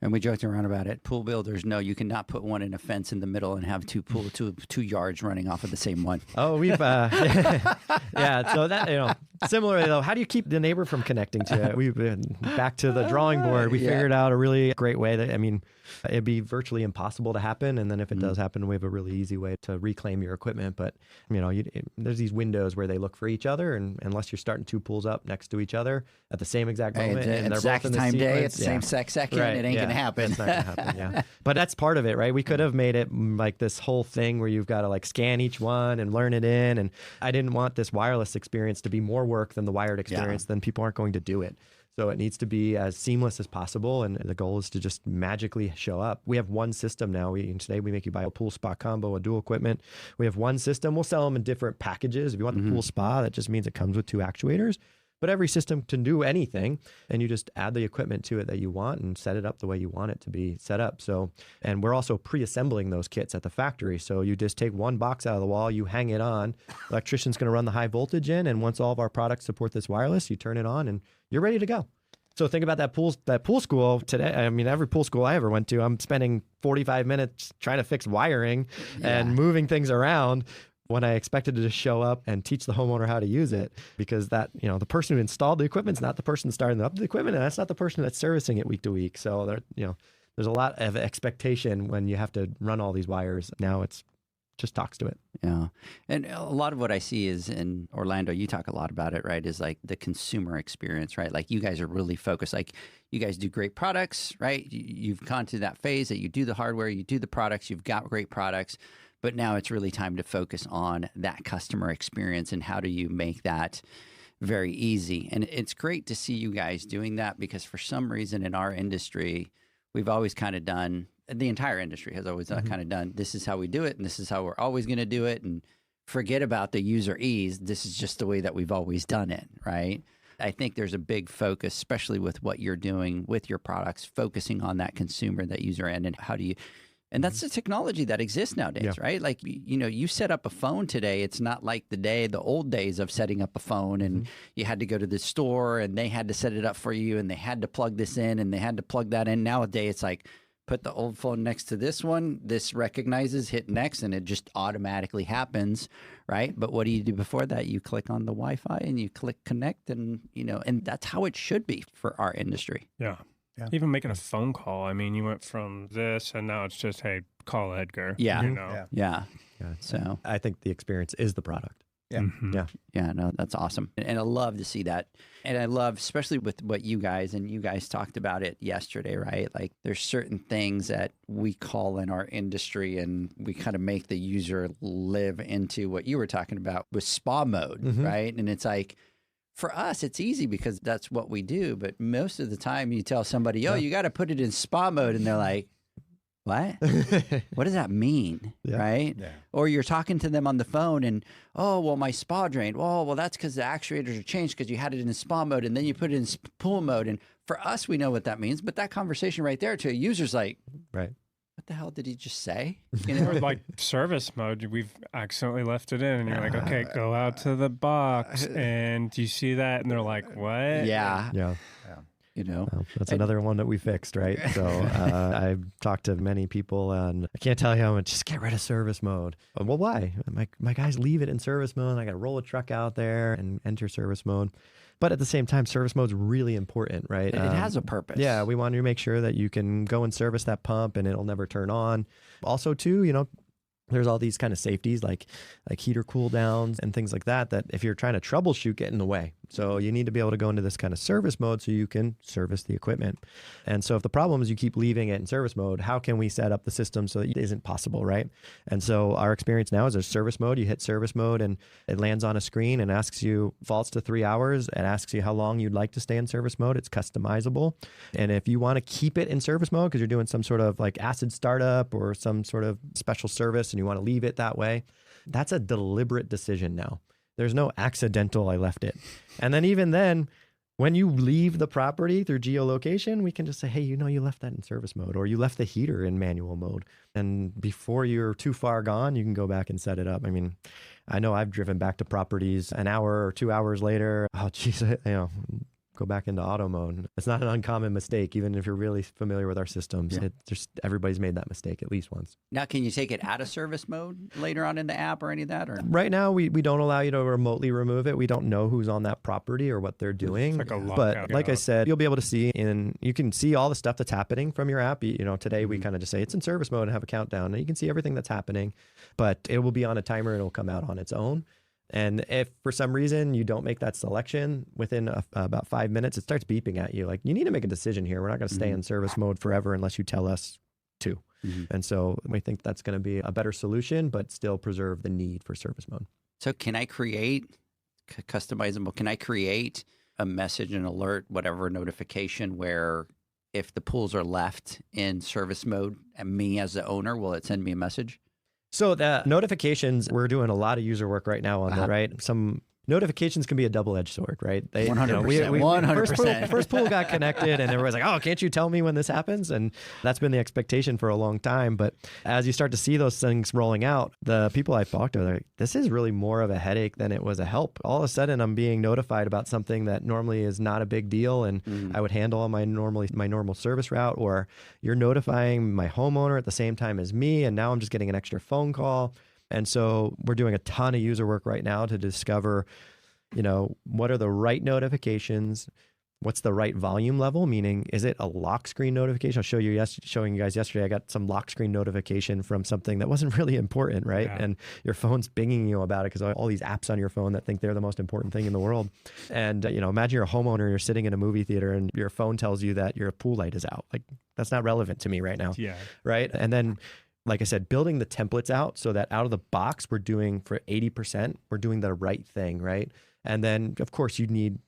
And we joked around about it. Pool builders know you cannot put one in a fence in the middle and have two yards running off of the same one. Oh, we've yeah. So that similarly though, how do you keep the neighbor from connecting to it? We've been back to the drawing board. We figured out a really great way that it'd be virtually impossible to happen. And then if it does happen, we have a really easy way to reclaim your equipment. But there's these windows where they look for each other, and unless you're starting 2 pools up next to each other at the same exact moment, and they're both in the time sequence, day, at the same second, right, it ain't gonna happen. It's not gonna happen. Yeah, but that's part of it, right? We could have made it like this whole thing where you've got to like scan each one and learn it in. And I didn't want this wireless experience to be more work than the wired experience. Then people aren't going to do it. So it needs to be as seamless as possible, and the goal is to just magically show up. We have one system now. Today we make you buy a pool spa combo, a dual equipment. We have one system. We'll sell them in different packages. If you want the pool spa, that just means it comes with 2 actuators. But every system can do anything, and you just add the equipment to it that you want and set it up the way you want it to be set up. So, and we're also pre-assembling those kits at the factory. So you just take one box out of the wall, you hang it on. The electrician's going to run the high voltage in, and once all of our products support this wireless, you turn it on and you're ready to go. So think about that pool school today. I mean, every pool school I ever went to, I'm spending 45 minutes trying to fix wiring and moving things around, when I expected to just show up and teach the homeowner how to use it, because that, the person who installed the equipment is not the person starting up the equipment, and that's not the person that's servicing it week to week. So there, there's a lot of expectation when you have to run all these wires. Now it's just talks to it. Yeah. And a lot of what I see is in Orlando, you talk a lot about it, right? Is like the consumer experience, right? Like you guys are really focused, like you guys do great products, right? You've gone to that phase that you do the hardware, you do the products, you've got great products. But now it's really time to focus on that customer experience and how do you make that very easy. And it's great to see you guys doing that, because for some reason in our industry, we've always kind of done, the entire industry has always kind of done, this is how we do it and this is how we're always going to do it, and forget about the user ease. This is just the way that we've always done it, right? I think there's a big focus, especially with what you're doing with your products, focusing on that consumer, that user end, and how do you... And that's the technology that exists nowadays, right? Like, you set up a phone today. It's not like the old days of setting up a phone and you had to go to the store and they had to set it up for you and they had to plug this in and they had to plug that in. Nowadays, it's like, put the old phone next to this one. This recognizes, hit next, and it just automatically happens, right? But what do you do before that? You click on the Wi-Fi and you click connect, and and that's how it should be for our industry. Yeah. Even making a phone call. I mean, you went from this and now it's just, hey, call Edgar. Yeah. Yeah. So I think the experience is the product. Yeah. Yeah, no, that's awesome. And I love to see that. And I love, especially with what you guys talked about it yesterday, right? Like there's certain things that we call in our industry and we kind of make the user live into what you were talking about with spa mode, right? And it's like, for us, it's easy because that's what we do. But most of the time you tell somebody, you got to put it in spa mode. And they're like, what? What does that mean? Right? Yeah. Or you're talking to them on the phone and, my spa drained. Well, that's because the actuators are changed because you had it in spa mode and then you put it in pool mode. And for us, we know what that means. But that conversation right there to a user's like, right. What the hell did he just say? Or like service mode, we've accidentally left it in and you're like, okay, go out to the box and do you see that? And they're like, what? Yeah. Well, that's another one that we fixed, right? So I've talked to many people and I can't tell you how much, just get rid of service mode. Well, why? My guys leave it in service mode. I got to roll a truck out there and enter service mode. But at the same time, service mode is really important, right? It has a purpose. Yeah, we want to make sure that you can go and service that pump and it'll never turn on. Also, too, there's all these kind of safeties like heater cool downs and things like that if you're trying to troubleshoot, get in the way. So you need to be able to go into this kind of service mode so you can service the equipment. And so if the problem is you keep leaving it in service mode, how can we set up the system so that it isn't possible, right? And so our experience now is there's service mode. You hit service mode and it lands on a screen and asks you, faults to 3 hours. It asks you how long you'd like to stay in service mode. It's customizable. And if you want to keep it in service mode because you're doing some sort of like acid startup or some sort of special service and you want to leave it that way, that's a deliberate decision now. There's no accidental, I left it. And then even then, when you leave the property through geolocation, we can just say, hey, you left that in service mode or you left the heater in manual mode. And before you're too far gone, you can go back and set it up. I mean, I know I've driven back to properties an hour or 2 hours later. Oh, geez, go back into auto mode. It's not an uncommon mistake, even if you're really familiar with our systems. Yeah. Everybody's made that mistake at least once. Now, can you take it out of service mode later on in the app or any of that? Or right now, we don't allow you to remotely remove it. We don't know who's on that property or what they're doing. It's like a lockout. But like I said, you'll be able to see you can see all the stuff that's happening from your app. Today we kind of just say it's in service mode and have a countdown, and you can see everything that's happening. But it will be on a timer and it'll come out on its own. And if for some reason you don't make that selection within about 5 minutes, it starts beeping at you. Like, you need to make a decision here. We're not going to stay in service mode forever unless you tell us to. And so we think that's going to be a better solution, but still preserve the need for service mode. So can I create customizable? Can I create a message, an alert, whatever notification where if the pools are left in service mode and me as the owner, will it send me a message? So the notifications, we're doing a lot of user work right now on that, right? Some notifications can be a double-edged sword, right? 100%. 100%. First pool got connected and everybody's like, oh, can't you tell me when this happens? And that's been the expectation for a long time. But as you start to see those things rolling out, the people I've talked to, they're like, this is really more of a headache than it was a help. All of a sudden, I'm being notified about something that normally is not a big deal and I would handle on my normal service route, or you're notifying my homeowner at the same time as me, and now I'm just getting an extra phone call. And so we're doing a ton of user work right now to discover, what are the right notifications? What's the right volume level? Meaning, is it a lock screen notification? I was showing you guys yesterday, I got some lock screen notification from something that wasn't really important, right? Yeah. And your phone's binging you about it because all these apps on your phone that think they're the most important thing in the world. And, imagine you're a homeowner, you're sitting in a movie theater and your phone tells you that your pool light is out. Like, that's not relevant to me right now. Yeah. Right. And then, like I said, building the templates out so that out of the box, we're doing for 80%, we're doing the right thing, right? And then, of course,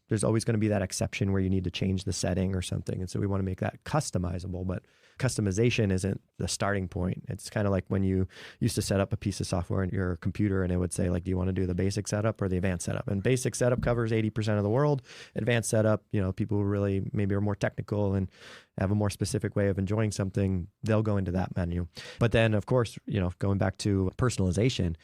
there's always going to be that exception where you need to change the setting or something. And so we want to make that customizable, but customization isn't the starting point. It's kind of like when you used to set up a piece of software in your computer and it would say, like, do you want to do the basic setup or the advanced setup? And basic setup covers 80% of the world. Advanced setup, people who really maybe are more technical and have a more specific way of enjoying something, they'll go into that menu. But then, of course, going back to personalization,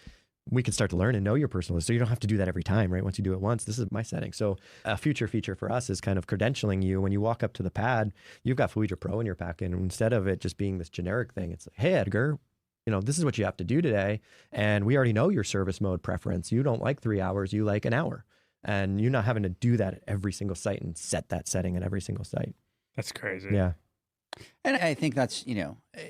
we can start to learn and know your personal list. So you don't have to do that every time, right? Once you do it once, this is my setting. So a future feature for us is kind of credentialing you. When you walk up to the pad, you've got Fluidra Pro in your packet. And instead of it just being this generic thing, it's like, hey, Edgar, this is what you have to do today. And we already know your service mode preference. You don't like 3 hours, you like an hour. And you're not having to do that at every single site and set that setting at every single site. That's crazy. Yeah. And I think that's,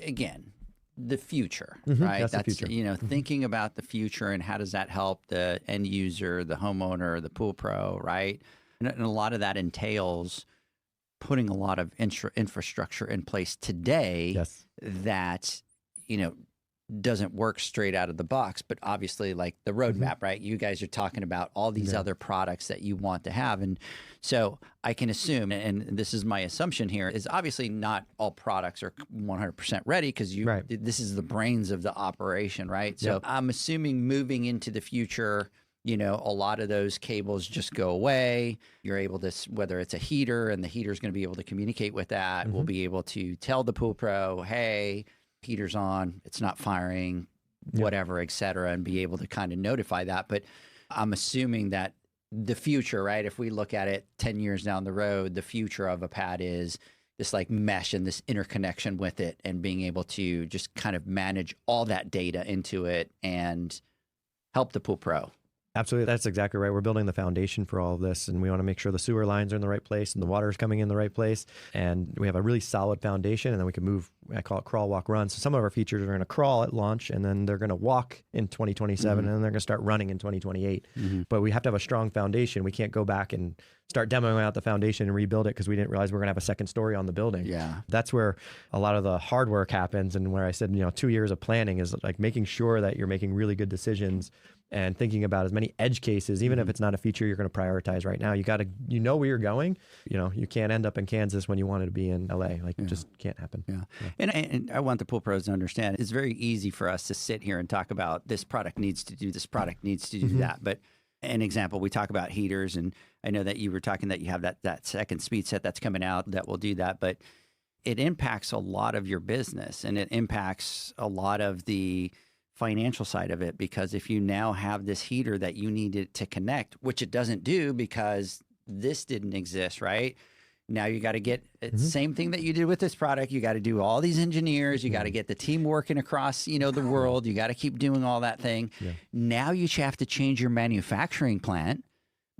again, the future, right? That's the future. Thinking about the future and how does that help the end user, the homeowner, the pool pro, right? And a lot of that entails putting a lot of infrastructure in place today that, doesn't work straight out of the box, but obviously like the roadmap, right? You guys are talking about all these other products that you want to have. And so I can assume, and this is my assumption here, is obviously not all products are 100% ready because this is the brains of the operation, right? So I'm assuming moving into the future, a lot of those cables just go away. You're able to, whether it's a heater and the heater's going to be able to communicate with that, we'll be able to tell the pool pro, hey, heater's on, it's not firing, whatever, et cetera, and be able to kind of notify that. But I'm assuming that the future, right, if we look at it 10 years down the road, the future of a pad is this like mesh and this interconnection with it and being able to just kind of manage all that data into it and help the pool pro. Absolutely. That's exactly right. We're building the foundation for all of this, and we want to make sure the sewer lines are in the right place and the water is coming in the right place. And we have a really solid foundation, and then we can move, I call it crawl, walk, run. So some of our features are going to crawl at launch, and then they're going to walk in 2027, and then they're going to start running in 2028. But we have to have a strong foundation. We can't go back and start demoing out the foundation and rebuild it because we didn't realize we're going to have a second story on the building. Yeah. That's where a lot of the hard work happens, and where I said, 2 years of planning is like making sure that you're making really good decisions and thinking about as many edge cases, even if it's not a feature you're going to prioritize right now. You got to, where you're going. You can't end up in Kansas when you wanted to be in LA. Like, it just can't happen. Yeah. And I want the pool pros to understand, it's very easy for us to sit here and talk about this product needs to do this, product needs to do that. But an example, we talk about heaters, and I know that you were talking that you have that second speed set that's coming out that will do that, but it impacts a lot of your business, and it impacts a lot of the financial side of it, because if you now have this heater that you needed to connect, which it doesn't do because this didn't exist, right? Now you got to get same thing that you did with this product. You got to do all these engineers. You got to get the team working across, the world. You got to keep doing all that thing. Yeah. Now you have to change your manufacturing plant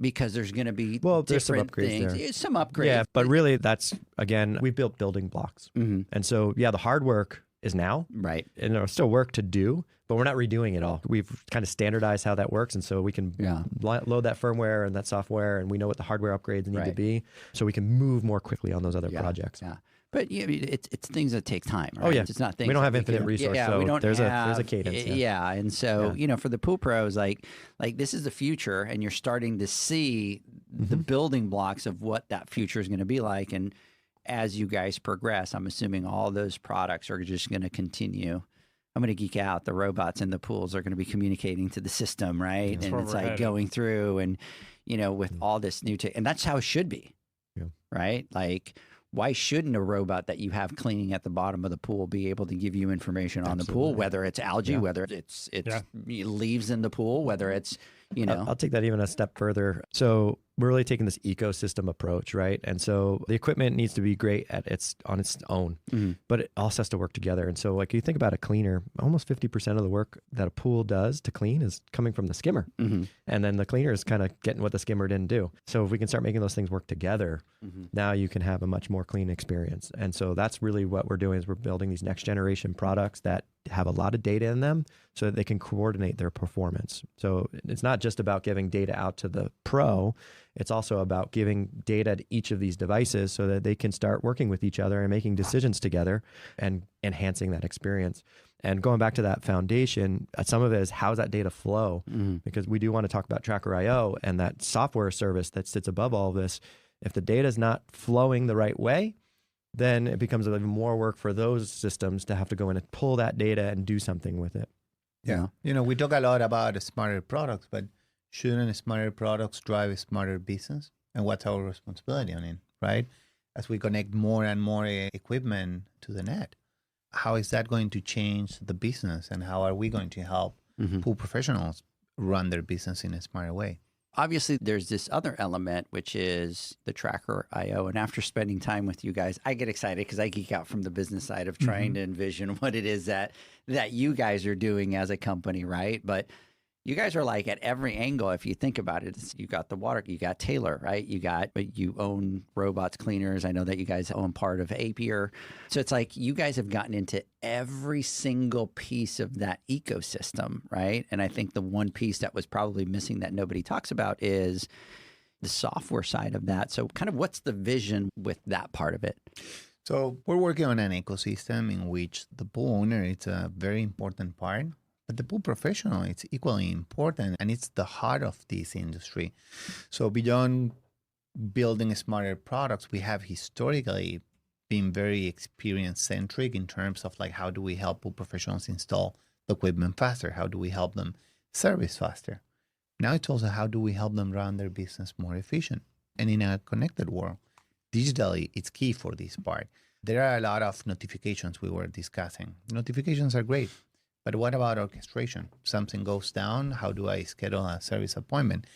because there's going to be there's some upgrades things. there. Some upgrades. Yeah, but really that's, again, we built building blocks. And so, the hard work is now. Right. And there's still work to do, but we're not redoing it all. We've kind of standardized how that works. And so we can load that firmware and that software, and we know what the hardware upgrades need to be, so we can move more quickly on those other projects. Yeah. But it's things that take time, right? Oh, yeah. It's not things we don't have infinite resources. So we don't there's have, a cadence. Yeah. And so, for the pool pros, like this is the future, and you're starting to see the building blocks of what that future is going to be like. And as you guys progress, I'm assuming all those products are just going to continue. I'm going to geek out. The robots in the pools are going to be communicating to the system, right? And it's like going through and, with all this new tech. And that's how it should be, right? Like, why shouldn't a robot that you have cleaning at the bottom of the pool be able to give you information on the pool, whether it's algae, whether it's leaves in the pool, whether it's, I'll take that even a step further. So we're really taking this ecosystem approach, right? And so the equipment needs to be great on its own, but it also has to work together. And so, like, you think about a cleaner, almost 50% of the work that a pool does to clean is coming from the skimmer. And then the cleaner is kind of getting what the skimmer didn't do. So if we can start making those things work together, now you can have a much more clean experience. And so that's really what we're doing, is we're building these next generation products that have a lot of data in them so that they can coordinate their performance. So it's not just about giving data out to the pro. It's also about giving data to each of these devices so that they can start working with each other and making decisions together and enhancing that experience. And going back to that foundation, some of it is how's that data flow? Because we do want to talk about Tracker.io and that software service that sits above all of this. If the data is not flowing the right way, then it becomes even more work for those systems to have to go in and pull that data and do something with it. Yeah. We talk a lot about smarter products, but shouldn't smarter products drive a smarter business? And what's our responsibility on it, right? As we connect more and more equipment to the net, how is that going to change the business, and how are we going to help pool professionals run their business in a smarter way. Obviously, there's this other element, which is the Tracker IO. And after spending time with you guys, I get excited because I geek out from the business side of trying to envision what it is that you guys are doing as a company, right? But you guys are like at every angle. If you think about it, you got the water, you got Taylor, right? You own Robots Cleaners. I know that you guys own part of Apier. So it's like you guys have gotten into every single piece of that ecosystem, right? And I think the one piece that was probably missing that nobody talks about is the software side of that. So kind of what's the vision with that part of it? So we're working on an ecosystem in which the pool owner is a very important part. But the pool professional, it's equally important, and it's the heart of this industry. So beyond building smarter products, we have historically been very experience-centric in terms of like how do we help pool professionals install the equipment faster? How do we help them service faster? Now it's also how do we help them run their business more efficient? And in a connected world, digitally, it's key for this part. There are a lot of notifications we were discussing. Notifications are great. But what about orchestration? Something goes down. How do I schedule a service appointment?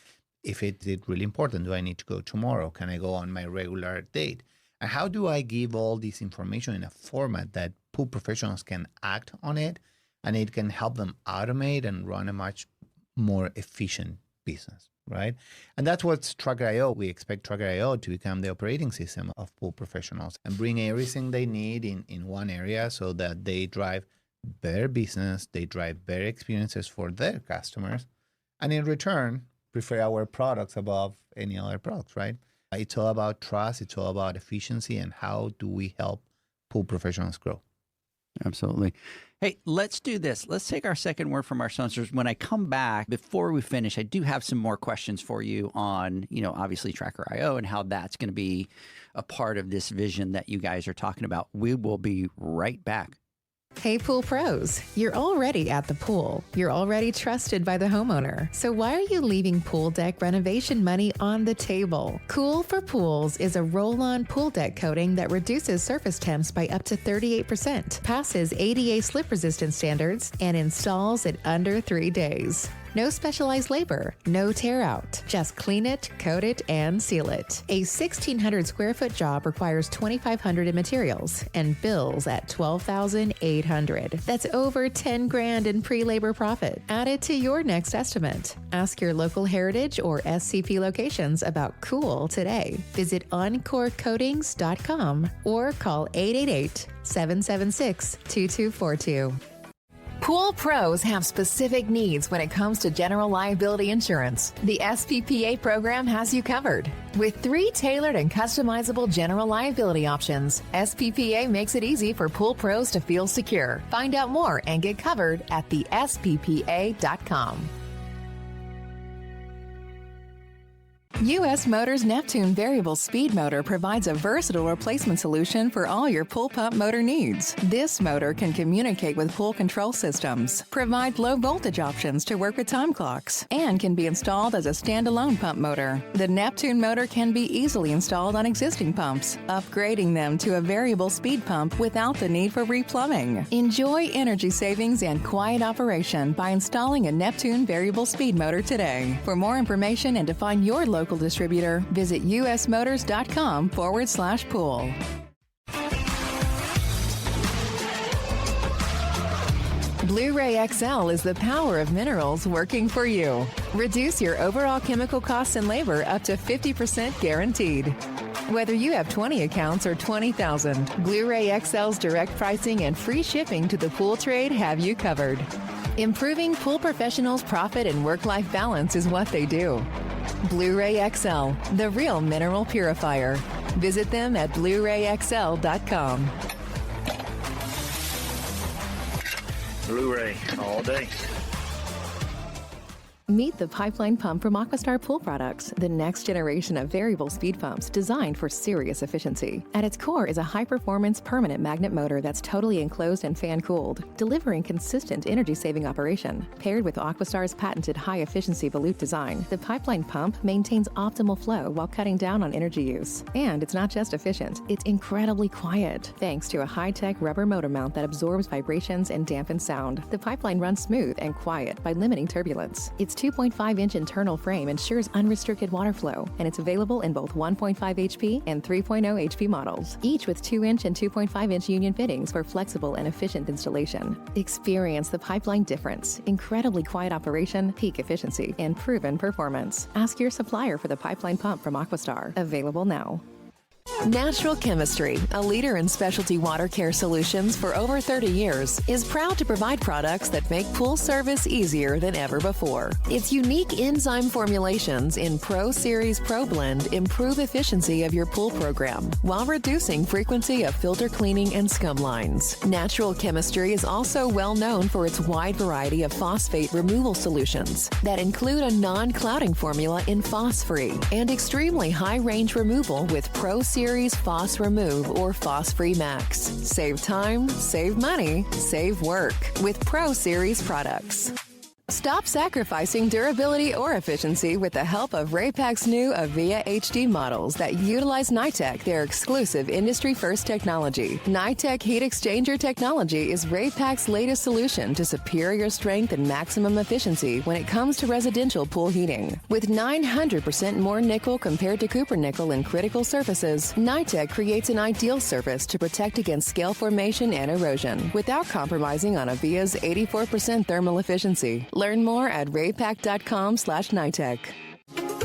If it is really important, do I need to go tomorrow? Can I go on my regular date? And how do I give all this information in a format that pool professionals can act on it and it can help them automate and run a much more efficient business, right? And that's what's Tracker.io. We expect Tracker.io to become the operating system of pool professionals and bring everything they need in one area so that they drive better business, they drive better experiences for their customers, and in return, prefer our products above any other products, right? It's all about trust, it's all about efficiency, and how do we help pool professionals grow? Absolutely. Hey, let's do this. Let's take our second word from our sponsors. When I come back, before we finish, I do have some more questions for you on, obviously Tracker.io and how that's going to be a part of this vision that you guys are talking about. We will be right back. Hey Pool Pros, you're already at the pool. You're already trusted by the homeowner. So why are you leaving pool deck renovation money on the table? Cool for Pools is a roll-on pool deck coating that reduces surface temps by up to 38%, passes ADA slip resistance standards, and installs in under 3 days. No specialized labor, no tear out. Just clean it, coat it, and seal it. A 1,600 square foot job requires $2,500 in materials and bills at $12,800. That's over $10,000 in pre-labor profit. Add it to your next estimate. Ask your local Heritage or SCP locations about Cool today. Visit encorecoatings.com or call 888-776-2242. Pool pros have specific needs when it comes to general liability insurance. The SPPA program has you covered. With 3 tailored and customizable general liability options, SPPA makes it easy for pool pros to feel secure. Find out more and get covered at thesppa.com. U.S. Motors Neptune Variable Speed Motor provides a versatile replacement solution for all your pool pump motor needs. This motor can communicate with pool control systems, provide low voltage options to work with time clocks, and can be installed as a standalone pump motor. The Neptune motor can be easily installed on existing pumps, upgrading them to a variable speed pump without the need for replumbing. Enjoy energy savings and quiet operation by installing a Neptune Variable Speed Motor today. For more information and to find your local distributor, visit usmotors.com/pool. Blu-ray XL is the power of minerals working for you. Reduce your overall chemical costs and labor up to 50% guaranteed. Whether you have 20 accounts or 20,000, Blu-ray XL's direct pricing and free shipping to the pool trade have you covered. Improving pool professionals' profit and work-life balance is what they do. Blu-ray XL, the real mineral purifier. Visit them at BluRayXL.com. Blu-ray all day. Meet the Pipeline Pump from Aquastar Pool Products, the next generation of variable speed pumps designed for serious efficiency. At its core is a high-performance permanent magnet motor that's totally enclosed and fan-cooled, delivering consistent energy-saving operation. Paired with Aquastar's patented high-efficiency volute design, the Pipeline Pump maintains optimal flow while cutting down on energy use. And it's not just efficient, it's incredibly quiet, thanks to a high-tech rubber motor mount that absorbs vibrations and dampens sound. The Pipeline runs smooth and quiet by limiting turbulence. Its 2.5-inch internal frame ensures unrestricted water flow, and it's available in both 1.5 HP and 3.0 HP models, each with 2-inch and 2.5-inch union fittings for flexible and efficient installation. Experience the pipeline difference, incredibly quiet operation, peak efficiency, and proven performance. Ask your supplier for the pipeline pump from Aquastar. Available now. Natural Chemistry, a leader in specialty water care solutions for over 30 years, is proud to provide products that make pool service easier than ever before. Its unique enzyme formulations in Pro Series Pro Blend improve efficiency of your pool program while reducing frequency of filter cleaning and scum lines. Natural Chemistry is also well known for its wide variety of phosphate removal solutions that include a non-clouding formula in Phos-Free and extremely high-range removal with Pro Series Phos Remove or Phos-Free Max. Save time, save money, save work with Pro Series products. Stop sacrificing durability or efficiency with the help of Raypak's new Avia HD models that utilize NITEC, their exclusive industry-first technology. NITEC heat exchanger technology is Raypak's latest solution to superior strength and maximum efficiency when it comes to residential pool heating. With 900% more nickel compared to copper nickel in critical surfaces, NITEC creates an ideal surface to protect against scale formation and erosion without compromising on Avia's 84% thermal efficiency. Learn more at raypak.com/NITEC.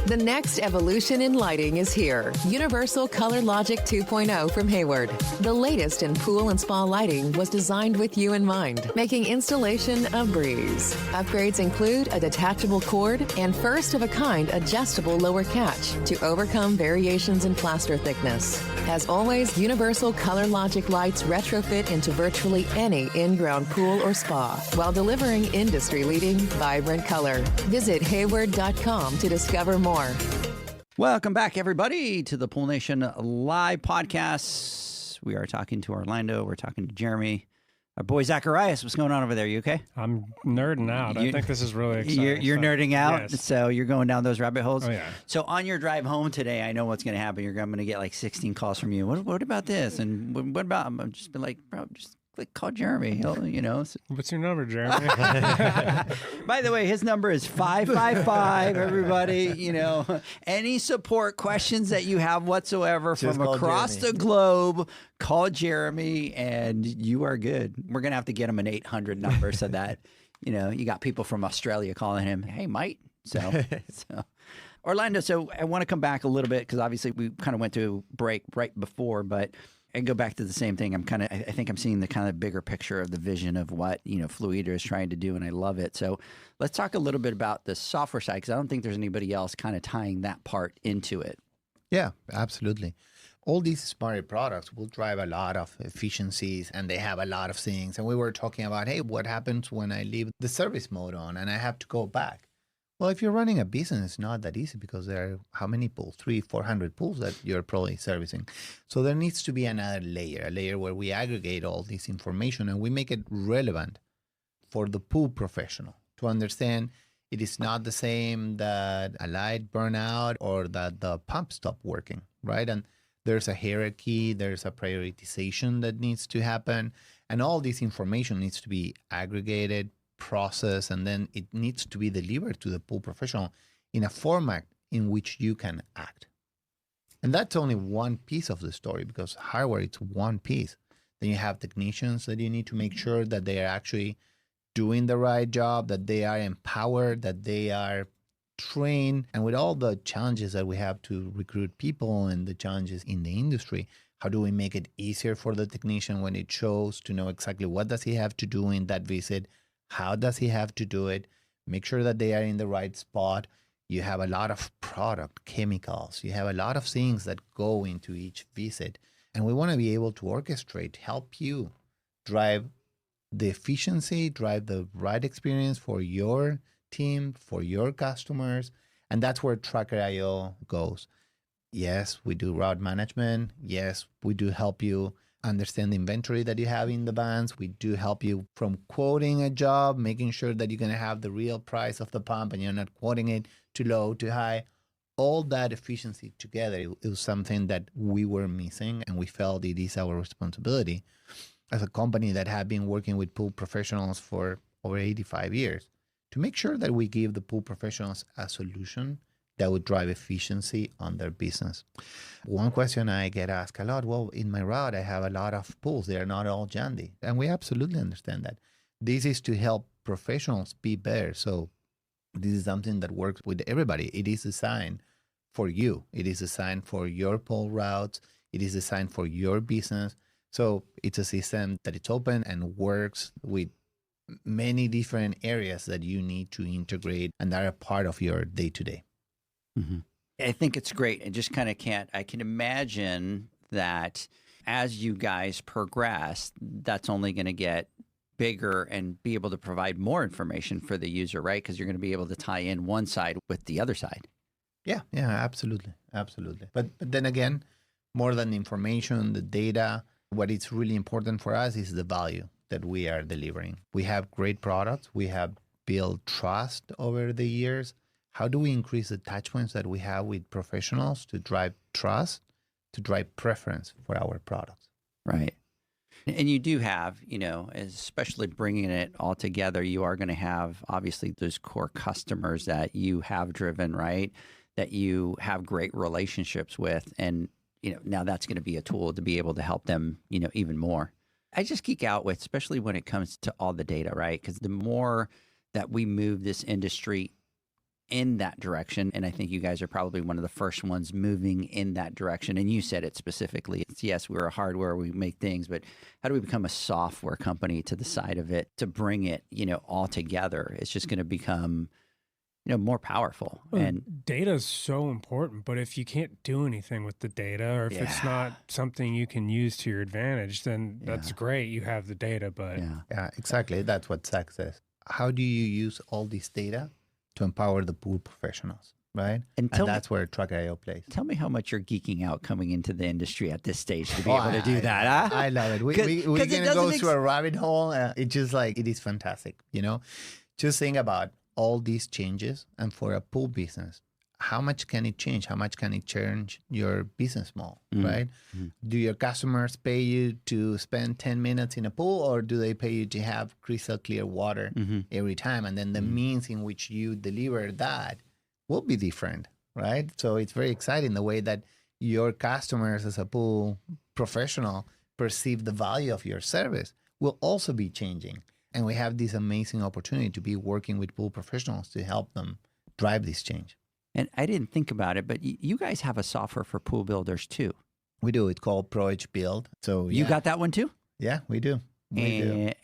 The next evolution in lighting is here. Universal Color Logic 2.0 from Hayward. The latest in pool and spa lighting was designed with you in mind, making installation a breeze. Upgrades include a detachable cord and first-of-a-kind adjustable lower catch to overcome variations in plaster thickness. As always, Universal Color Logic lights retrofit into virtually any in-ground pool or spa while delivering industry-leading, vibrant color. Visit hayward.com to discover more. Welcome back, everybody, to the Pool Nation live podcast. We are talking to Orlando. We're talking to Jeremy. Our boy Zacharias, what's going on over there? You okay? I'm nerding out. I think this is really exciting. You're nerding out, Yes. So you're going down those rabbit holes? Oh, yeah. So on your drive home today, I know what's going to happen. I'm going to get like 16 calls from you. What about this? And what about, I'm just be like, bro, just call Jeremy. He'll, you know. What's your number, Jeremy? By the way, his number is 555, everybody. You know, any support questions that you have whatsoever Just from call across Jeremy. the globe, call Jeremy and you are good. We're going to have to get him an 800 number so that, you know, you got people from Australia calling him, hey, mate. So Orlando, so I want to come back a little bit because obviously we kind of went to break right before, but I go back to the same thing. I think I'm seeing the kind of bigger picture of the vision of what, you know, Fluidra is trying to do, and I love it. So let's talk a little bit about the software side, because I don't think there's anybody else kind of tying that part into it. Yeah, absolutely. All these smart products will drive a lot of efficiencies, and they have a lot of things. And we were talking about, hey, what happens when I leave the service mode on and I have to go back? Well, if you're running a business, it's not that easy because there are how many pools? 300-400 pools that you're probably servicing. So there needs to be another layer, a layer where we aggregate all this information and we make it relevant for the pool professional to understand it is not the same that a light burn out or that the pump stopped working, right? And there's a hierarchy, there's a prioritization that needs to happen, and all this information needs to be aggregated, process, and then it needs to be delivered to the pool professional in a format in which you can act. And that's only one piece of the story, because hardware, it's one piece. Then you have technicians that you need to make sure that they are actually doing the right job, that they are empowered, that they are trained. And with all the challenges that we have to recruit people and the challenges in the industry, how do we make it easier for the technician when it shows to know exactly what does he have to do in that visit? How does he have to do it? Make sure that they are in the right spot. You have a lot of product, chemicals. You have a lot of things that go into each visit. And we want to be able to orchestrate, help you drive the efficiency, drive the right experience for your team, for your customers. And that's where Tracker.io goes. Yes, we do route management. Yes, we do help you understand the inventory that you have in the vans. We do help you from quoting a job, making sure that you're going to have the real price of the pump and you're not quoting it too low, too high. All that efficiency together, it was something that we were missing, and we felt it is our responsibility as a company that had been working with pool professionals for over 85 years to make sure that we give the pool professionals a solution that would drive efficiency on their business. One question I get asked a lot, well, in my route, I have a lot of pools. They are not all Jandy. And we absolutely understand that. This is to help professionals be better. So this is something that works with everybody. It is designed for you. It is designed for your pool routes. It is designed for your business. So it's a system that it's open and works with many different areas that you need to integrate and that are part of your day-to-day. Mm-hmm. I think it's great. I just kind of I can imagine that as you guys progress, that's only going to get bigger and be able to provide more information for the user, right? Because you're going to be able to tie in one side with the other side. Yeah, absolutely. Absolutely. But then again, more than the information, the data, what is really important for us is the value that we are delivering. We have great products. We have built trust over the years. How do we increase the touch points that we have with professionals to drive trust, to drive preference for our products? Right. And you do have, especially bringing it all together, you are going to have obviously those core customers that you have driven, right? That you have great relationships with. And, now that's going to be a tool to be able to help them, even more. I just geek out with, especially when it comes to all the data, right? Because the more that we move this industry in that direction, and I think you guys are probably one of the first ones moving in that direction, and you said it specifically. It's, yes, we're a hardware, we make things, but how do we become a software company to the side of it to bring it, all together? It's just going to become, more powerful. And data is so important, but if you can't do anything with the data, or if it's not something you can use to your advantage, then that's great. You have the data, but yeah, exactly. That's what Zach says. How do you use all this data to empower the pool professionals, right? And that's where Track.io plays. Tell me how much you're geeking out coming into the industry at this stage to be able to do that. Huh? I love it. We're going to go through a rabbit hole. It's just like, it is fantastic, Just think about all these changes, and for a pool business, how much can it change? How much can it change your business model, right? Mm-hmm. Do your customers pay you to spend 10 minutes in a pool, or do they pay you to have crystal clear water every time? And then the means in which you deliver that will be different, right? So it's very exciting the way that your customers as a pool professional perceive the value of your service will also be changing. And we have this amazing opportunity to be working with pool professionals to help them drive this change. And I didn't think about it, but you guys have a software for pool builders too. We do. It's called ProEdge Build. So you got that one too? Yeah, we do. And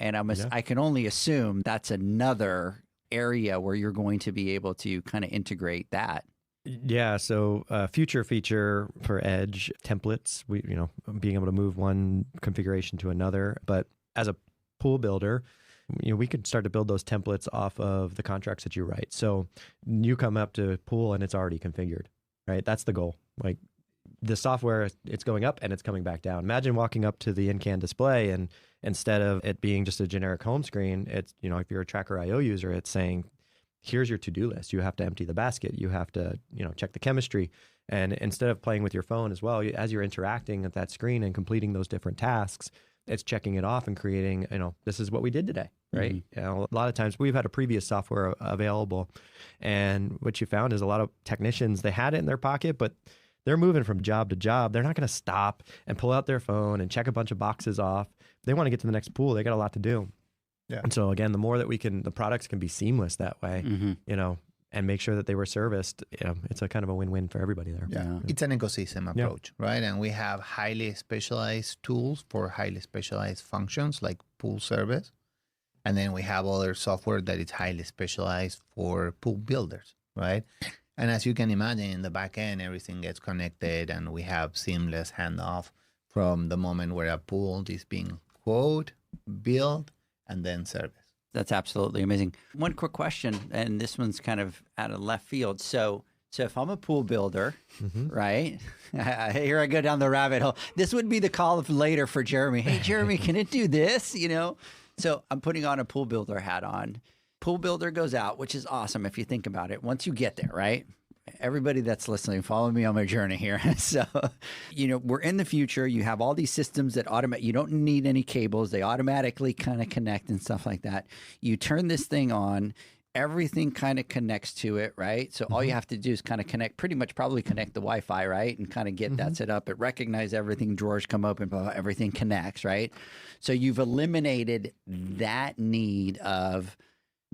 I can only assume that's another area where you're going to be able to kind of integrate that. Yeah, so future feature for Edge templates, being able to move one configuration to another. But as a pool builder, we could start to build those templates off of the contracts that you write. So you come up to pool and it's already configured, right? That's the goal. Like the software, it's going up and it's coming back down. Imagine walking up to the in-can display and instead of it being just a generic home screen, it's, if you're a Tracker.io user, it's saying, here's your to-do list. You have to empty the basket. You have to, check the chemistry. And instead of playing with your phone as well, as you're interacting at that screen and completing those different tasks, it's checking it off and creating, this is what we did today, right? Mm-hmm. A lot of times we've had a previous software available, and what you found is a lot of technicians, they had it in their pocket, but they're moving from job to job. They're not going to stop and pull out their phone and check a bunch of boxes off. They want to get to the next pool. They got a lot to do. Yeah. And so again, the more that the products can be seamless that way, and make sure that they were serviced, it's a kind of a win-win for everybody there. Yeah. It's an ecosystem approach, right? And we have highly specialized tools for highly specialized functions like pool service. And then we have other software that is highly specialized for pool builders, right? And as you can imagine, in the back end, everything gets connected and we have seamless handoff from the moment where a pool is being quote, built, and then serviced. That's absolutely amazing. One quick question, and this one's kind of out of left field. So if I'm a pool builder, right? Here I go down the rabbit hole. This would be the call of later for Jeremy. Hey, Jeremy, can it do this? So I'm putting on a pool builder hat on. Pool builder goes out, which is awesome if you think about it. Once you get there, right? Everybody that's listening, follow me on my journey here. So, we're in the future. You have all these systems that you don't need any cables. They automatically kind of connect and stuff like that. You turn this thing on. everything kind of connects to it, right? So all you have to do is kind of probably connect the Wi-Fi, right? And kind of get that set up. It recognizes everything, drawers come open, blah, blah, everything connects, right? So you've eliminated that need of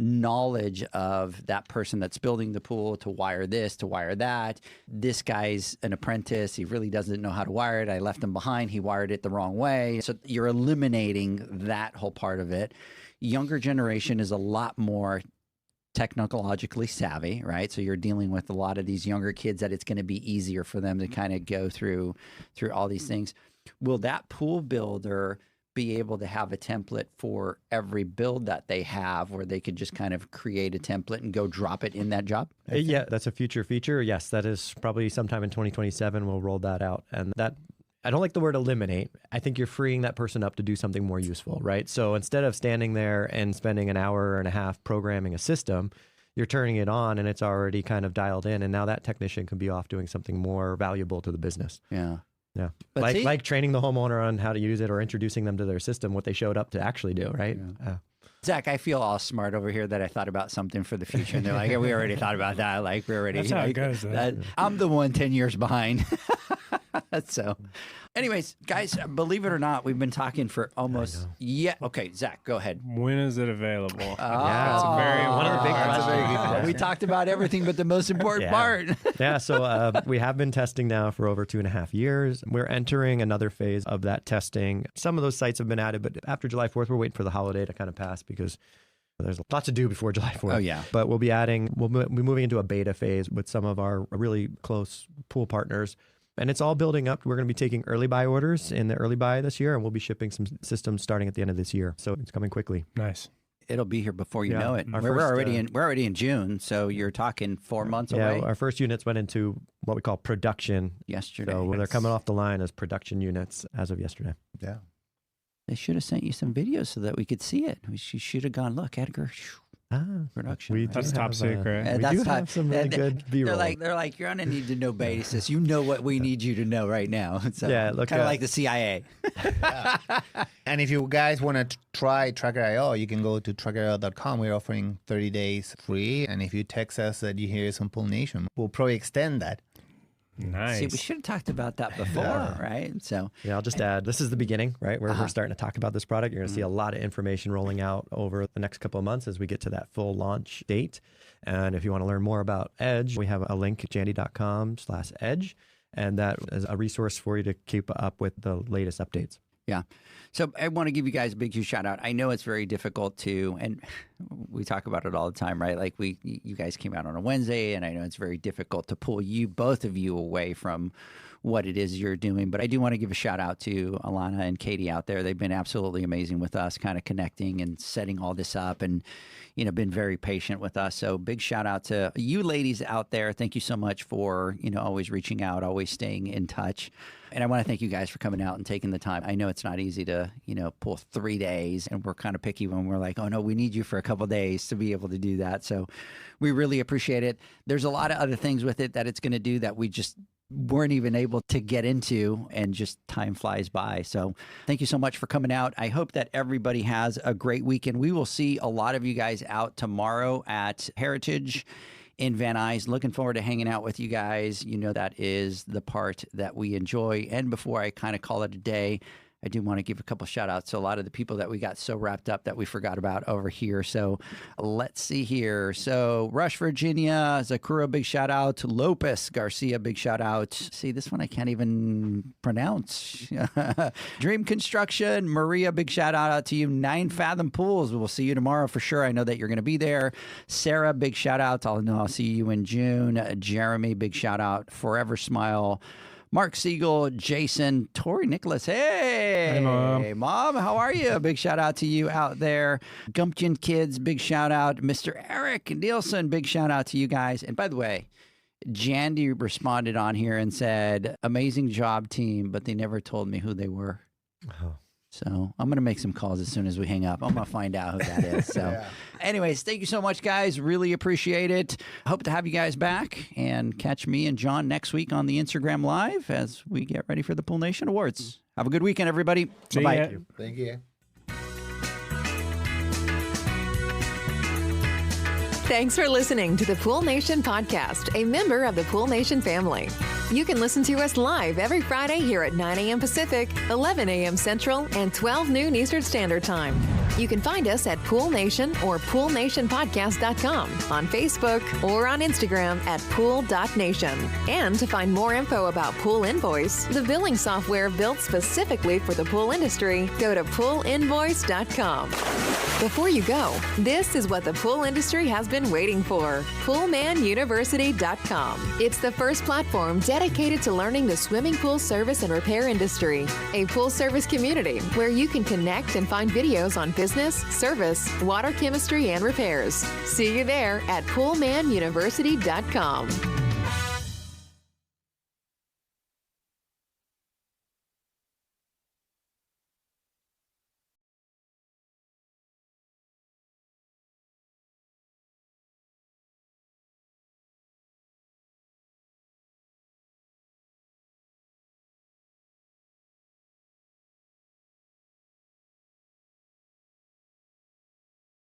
knowledge of that person that's building the pool to wire this, to wire that. This guy's an apprentice. He really doesn't know how to wire it. I left him behind. He wired it the wrong way. So you're eliminating that whole part of it. Younger generation is a lot more technologically savvy, right? So you're dealing with a lot of these younger kids that it's going to be easier for them to kind of go through all these things. Will that pool builder be able to have a template for every build that they have where they could just kind of create a template and go drop it in that job? Yeah, that's a future feature. Yes, that is probably sometime in 2027 we'll roll that out. And that, I don't like the word eliminate. I think you're freeing that person up to do something more useful, right? So instead of standing there and spending an hour and a half programming a system, you're turning it on and it's already kind of dialed in. And now that technician can be off doing something more valuable to the business. Yeah. Yeah. But Like training the homeowner on how to use it or introducing them to their system, what they showed up to actually do, right? Yeah. Zach, I feel all smart over here that I thought about something for the future. And they're like, yeah, we already thought about that. Like, we already. That's how it goes. I'm the one 10 years behind. So, anyways, guys, believe it or not, we've been talking for almost. Yeah. Okay, Zach, go ahead. When is it available? That's a very one of the big questions. We talked about everything but the most important part. Yeah, so we have been testing now for over 2.5 years. We're entering another phase of that testing. Some of those sites have been added, but after July 4th, we're waiting for the holiday to kind of pass because there's a lot to do before July 4th. Oh, yeah. But we'll be moving into a beta phase with some of our really close pool partners. And it's all building up. We're going to be taking early buy orders in the early buy this year, and we'll be shipping some systems starting at the end of this year. So it's coming quickly. Nice. It'll be here before you know it. Our We're first, already in June, so you're talking 4 months away. Yeah, our first units went into what we call production Yesterday. So they're coming off the line as production units as of yesterday. Yeah. They should have sent you some videos so that we could see it. We should have gone, look, Edgar, production. We right? That's top secret. And We that's do top- have some really good B-roll. They're like, you're on a need to know basis. You know what we need you to know right now. So, Yeah, look, kind of like the CIA. And if you guys want to try Tracker.io, you can go to Tracker.io.com. We're offering 30 days free. And if you text us that you hear us on Pool Nation, we'll probably extend that. Nice. See, we should have talked about that before, right? So, Yeah, I'll just add, this is the beginning, right? We're starting to talk about this product. You're going to see a lot of information rolling out over the next couple of months as we get to that full launch date. And if you want to learn more about Edge, we have a link, jandy.com/edge. And that is a resource for you to keep up with the latest updates. yeah. So I want to give you guys a big, huge shout out. I know it's very difficult to, and we talk about it all the time, right? Like you guys came out on a Wednesday, and I know it's very difficult to pull both of you away from what it is you're doing. But I do want to give a shout out to Alana and Katie out there. They've been absolutely amazing with us, kind of connecting and setting all this up, and been very patient with us. So big shout out to you ladies out there. Thank you so much for always reaching out, always staying in touch. And I want to thank you guys for coming out and taking the time. I know it's not easy to pull 3 days, and we're kind of picky when we're like, oh no, we need you for a couple of days to be able to do that. So we really appreciate it. There's a lot of other things with it that it's going to do that we just weren't even able to get into, and just time flies by. So thank you so much for coming out. I hope that everybody has a great weekend. We will see a lot of you guys out tomorrow at Heritage in Van Nuys. Looking forward to hanging out with you guys. That is the part that we enjoy. And before I kind of call it a day, I do want to give a couple shout outs to a lot of the people that we got so wrapped up that we forgot about over here. So let's see here. So Rush, Virginia, Zakura, big shout out. Lopez Garcia, big shout out. See, this one I can't even pronounce. Dream Construction, Maria, big shout out to you. 9 Fathom Pools. We'll see you tomorrow for sure. I know that you're going to be there. Sarah, big shout out. I'll see you in June. Jeremy, big shout out. Forever Smile. Mark Siegel, Jason, Tori Nicholas. Hey, Mom, how are you? Big shout out to you out there. Gumpkin Kids, big shout out. Mr. Eric Nielsen, big shout out to you guys. And by the way, Jandy responded on here and said, amazing job, team, but they never told me who they were. Oh. So I'm going to make some calls as soon as we hang up. I'm going to find out who that is. So anyways, thank you so much, guys. Really appreciate it. Hope to have you guys back, and catch me and John next week on the Instagram Live as we get ready for the Pool Nation Awards. Have a good weekend, everybody. Bye-bye. Thank you. Thanks for listening to the Pool Nation podcast, a member of the Pool Nation family. You can listen to us live every Friday here at 9 a.m. Pacific, 11 a.m. Central, and 12 noon Eastern Standard Time. You can find us at Pool Nation or poolnationpodcast.com, on Facebook, or on Instagram at pool.nation. And to find more info about Pool Invoice, the billing software built specifically for the pool industry, go to poolinvoice.com. Before you go, this is what the pool industry has been waiting for. PoolmanUniversity.com. It's the first platform dedicated to learning the swimming pool service and repair industry. A pool service community where you can connect and find videos on business, service, water chemistry, and repairs. See you there at PoolmanUniversity.com.